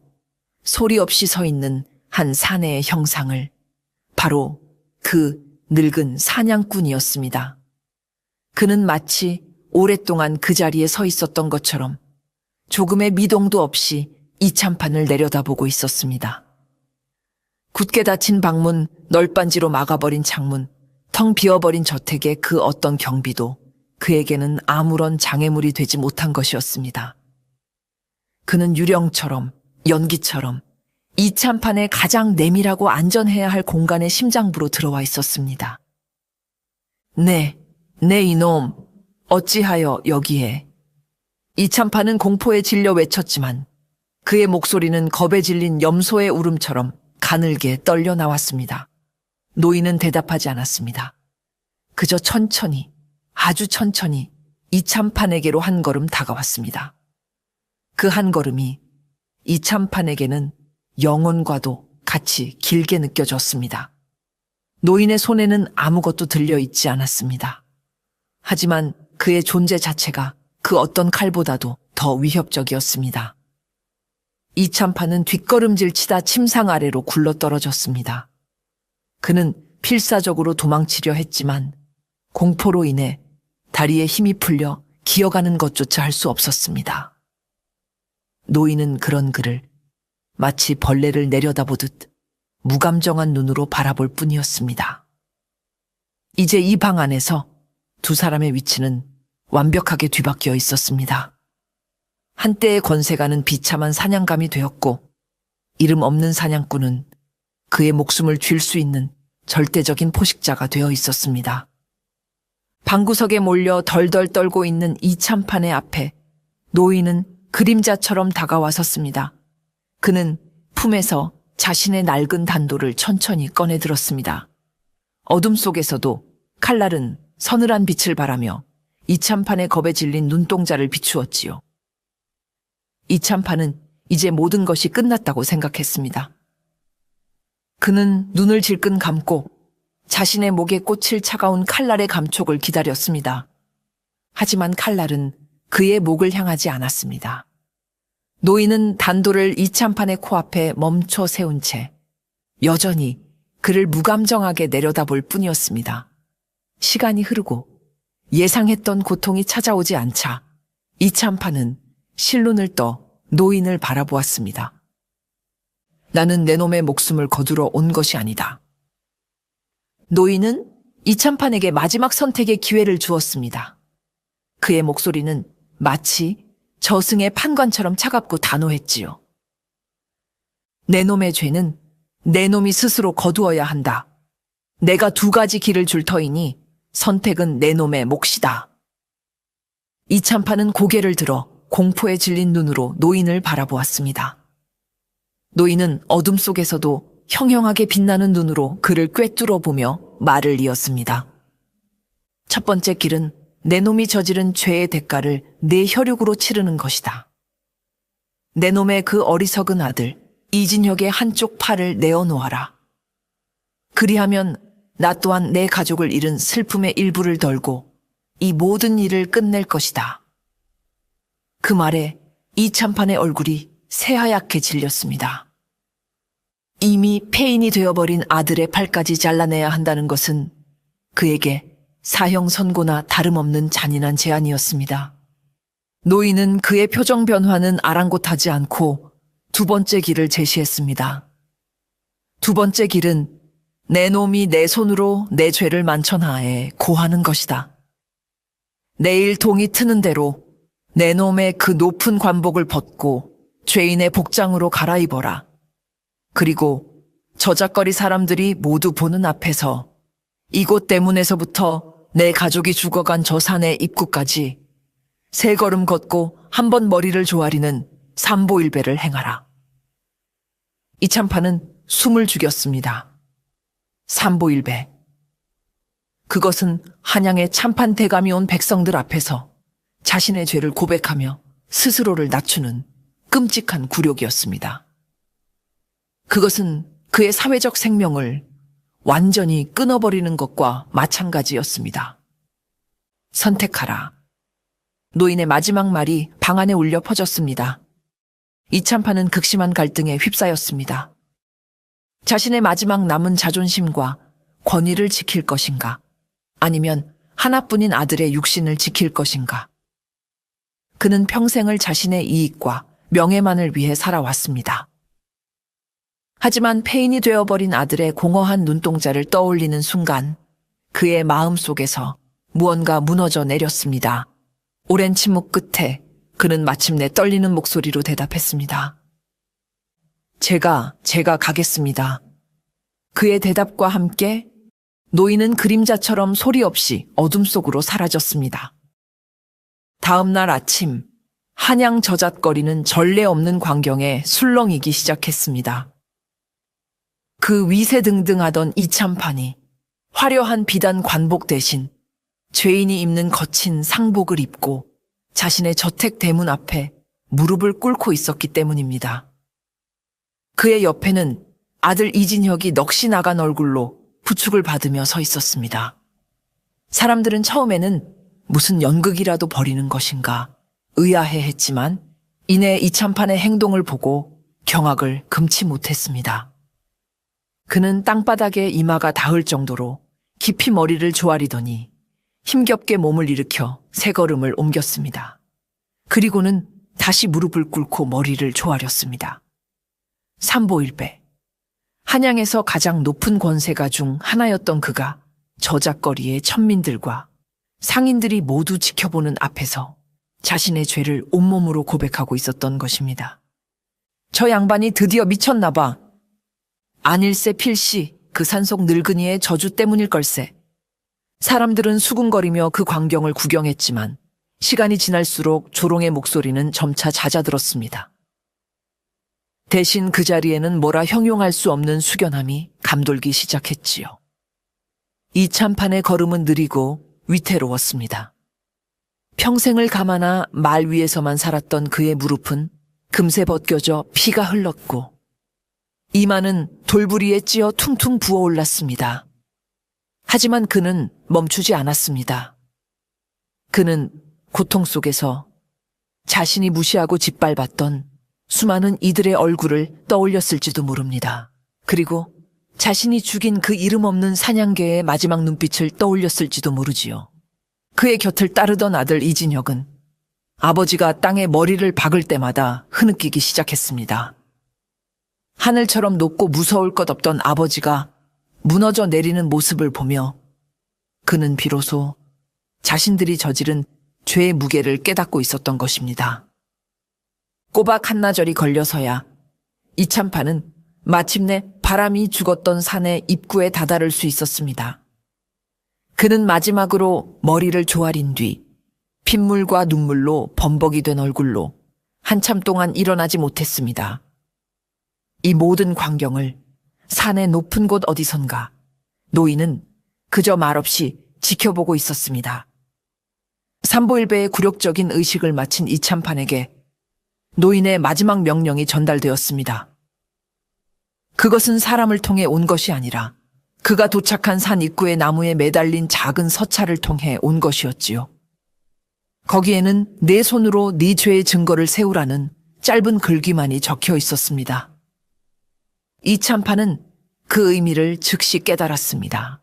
소리 없이 서 있는 한 사내의 형상을, 바로 그 늙은 사냥꾼이었습니다. 그는 마치 오랫동안 그 자리에 서 있었던 것처럼 조금의 미동도 없이 이참판을 내려다보고 있었습니다. 굳게 닫힌 방문, 널빤지로 막아버린 창문, 텅 비어버린 저택의 그 어떤 경비도 그에게는 아무런 장애물이 되지 못한 것이었습니다. 그는 유령처럼, 연기처럼 이참판의 가장 내밀하고 안전해야 할 공간의 심장부로 들어와 있었습니다. 네 이놈, 어찌하여 여기에. 이참판은 공포에 질려 외쳤지만 그의 목소리는 겁에 질린 염소의 울음처럼 가늘게 떨려 나왔습니다. 노인은 대답하지 않았습니다. 그저 천천히, 아주 천천히 이참판에게로 한 걸음 다가왔습니다. 그 한 걸음이 이참판에게는 영혼과도 같이 길게 느껴졌습니다. 노인의 손에는 아무것도 들려있지 않았습니다. 하지만 그의 존재 자체가 그 어떤 칼보다도 더 위협적이었습니다. 이참판은 뒷걸음질 치다 침상 아래로 굴러떨어졌습니다. 그는 필사적으로 도망치려 했지만 공포로 인해 다리에 힘이 풀려 기어가는 것조차 할 수 없었습니다. 노인은 그런 그를 마치 벌레를 내려다보듯 무감정한 눈으로 바라볼 뿐이었습니다. 이제 이 방 안에서 두 사람의 위치는 완벽하게 뒤바뀌어 있었습니다. 한때의 권세가는 비참한 사냥감이 되었고 이름 없는 사냥꾼은 그의 목숨을 쥘 수 있는 절대적인 포식자가 되어 있었습니다. 방구석에 몰려 덜덜 떨고 있는 이참판의 앞에 노인은 그림자처럼 다가와 섰습니다. 그는 품에서 자신의 낡은 단도를 천천히 꺼내 들었습니다. 어둠 속에서도 칼날은 서늘한 빛을 발하며 이참판의 겁에 질린 눈동자를 비추었지요. 이참판은 이제 모든 것이 끝났다고 생각했습니다. 그는 눈을 질끈 감고 자신의 목에 꽂힐 차가운 칼날의 감촉을 기다렸습니다. 하지만 칼날은 그의 목을 향하지 않았습니다. 노인은 단도를 이참판의 코앞에 멈춰 세운 채 여전히 그를 무감정하게 내려다볼 뿐이었습니다. 시간이 흐르고 예상했던 고통이 찾아오지 않자 이참판은 실눈을 떠 노인을 바라보았습니다. 나는 내 놈의 목숨을 거두러 온 것이 아니다. 노인은 이참판에게 마지막 선택의 기회를 주었습니다. 그의 목소리는 마치 저승의 판관처럼 차갑고 단호했지요. 내 놈의 죄는 내 놈이 스스로 거두어야 한다. 내가 두 가지 길을 줄 터이니 선택은 내 놈의 몫이다. 이참판은 고개를 들어 공포에 질린 눈으로 노인을 바라보았습니다. 노인은 어둠 속에서도 형형하게 빛나는 눈으로 그를 꿰뚫어 보며 말을 이었습니다. 첫 번째 길은 내 놈이 저지른 죄의 대가를 내 혈육으로 치르는 것이다. 내 놈의 그 어리석은 아들 이진혁의 한쪽 팔을 내어놓아라. 그리하면 나 또한 내 가족을 잃은 슬픔의 일부를 덜고 이 모든 일을 끝낼 것이다. 그 말에 이참판의 얼굴이 새하얗게 질렸습니다. 이미 폐인이 되어버린 아들의 팔까지 잘라내야 한다는 것은 그에게 사형 선고나 다름없는 잔인한 제안이었습니다. 노인은 그의 표정 변화는 아랑곳하지 않고 두 번째 길을 제시했습니다. 두 번째 길은 내 놈이 내 손으로 내 죄를 만천하에 고하는 것이다. 내일 동이 트는 대로 내 놈의 그 높은 관복을 벗고 죄인의 복장으로 갈아입어라. 그리고 저작거리 사람들이 모두 보는 앞에서 이곳 대문에서부터 내 가족이 죽어간 저 산의 입구까지 세 걸음 걷고 한 번 머리를 조아리는 삼보일배를 행하라. 이참판은 숨을 죽였습니다. 삼보일배. 그것은 한양에 참판 대감이 온 백성들 앞에서 자신의 죄를 고백하며 스스로를 낮추는 끔찍한 굴욕이었습니다. 그것은 그의 사회적 생명을 완전히 끊어버리는 것과 마찬가지였습니다. 선택하라. 노인의 마지막 말이 방 안에 울려 퍼졌습니다. 이참판은 극심한 갈등에 휩싸였습니다. 자신의 마지막 남은 자존심과 권위를 지킬 것인가? 아니면 하나뿐인 아들의 육신을 지킬 것인가? 그는 평생을 자신의 이익과 명예만을 위해 살아왔습니다. 하지만 폐인이 되어버린 아들의 공허한 눈동자를 떠올리는 순간 그의 마음 속에서 무언가 무너져 내렸습니다. 오랜 침묵 끝에 그는 마침내 떨리는 목소리로 대답했습니다. 제가 가겠습니다. 그의 대답과 함께 노인은 그림자처럼 소리 없이 어둠 속으로 사라졌습니다. 다음 날 아침, 한양 저잣거리는 전례 없는 광경에 술렁이기 시작했습니다. 그 위세등등하던 이참판이 화려한 비단 관복 대신 죄인이 입는 거친 상복을 입고 자신의 저택 대문 앞에 무릎을 꿇고 있었기 때문입니다. 그의 옆에는 아들 이진혁이 넋이 나간 얼굴로 부축을 받으며 서 있었습니다. 사람들은 처음에는 무슨 연극이라도 벌이는 것인가 의아해했지만 이내 이참판의 행동을 보고 경악을 금치 못했습니다. 그는 땅바닥에 이마가 닿을 정도로 깊이 머리를 조아리더니 힘겹게 몸을 일으켜 세 걸음을 옮겼습니다. 그리고는 다시 무릎을 꿇고 머리를 조아렸습니다. 삼보일배. 한양에서 가장 높은 권세가 중 하나였던 그가 저잣거리의 천민들과 상인들이 모두 지켜보는 앞에서 자신의 죄를 온몸으로 고백하고 있었던 것입니다. 저 양반이 드디어 미쳤나 봐. 안일세 필시 그 산속 늙은이의 저주 때문일 걸세. 사람들은 수군거리며 그 광경을 구경했지만 시간이 지날수록 조롱의 목소리는 점차 잦아들었습니다. 대신 그 자리에는 뭐라 형용할 수 없는 숙연함이 감돌기 시작했지요. 이참판의 걸음은 느리고 위태로웠습니다. 평생을 가마나 말 위에서만 살았던 그의 무릎은 금세 벗겨져 피가 흘렀고 이마는 돌부리에 찧어 퉁퉁 부어올랐습니다. 하지만 그는 멈추지 않았습니다. 그는 고통 속에서 자신이 무시하고 짓밟았던 수많은 이들의 얼굴을 떠올렸을지도 모릅니다. 그리고 자신이 죽인 그 이름 없는 사냥개의 마지막 눈빛을 떠올렸을지도 모르지요. 그의 곁을 따르던 아들 이진혁은 아버지가 땅에 머리를 박을 때마다 흐느끼기 시작했습니다. 하늘처럼 높고 무서울 것 없던 아버지가 무너져 내리는 모습을 보며 그는 비로소 자신들이 저지른 죄의 무게를 깨닫고 있었던 것입니다. 꼬박 한나절이 걸려서야 이참판은 마침내 바람이 죽었던 산의 입구에 다다를 수 있었습니다. 그는 마지막으로 머리를 조아린 뒤 핏물과 눈물로 범벅이 된 얼굴로 한참 동안 일어나지 못했습니다. 이 모든 광경을 산의 높은 곳 어디선가 노인은 그저 말없이 지켜보고 있었습니다. 삼보일배의 굴욕적인 의식을 마친 이참판에게 노인의 마지막 명령이 전달되었습니다. 그것은 사람을 통해 온 것이 아니라 그가 도착한 산 입구의 나무에 매달린 작은 서찰을 통해 온 것이었지요. 거기에는 내 손으로 네 죄의 증거를 세우라는 짧은 글귀만이 적혀 있었습니다. 이참판은 그 의미를 즉시 깨달았습니다.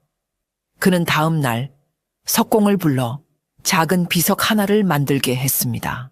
그는 다음 날 석공을 불러 작은 비석 하나를 만들게 했습니다.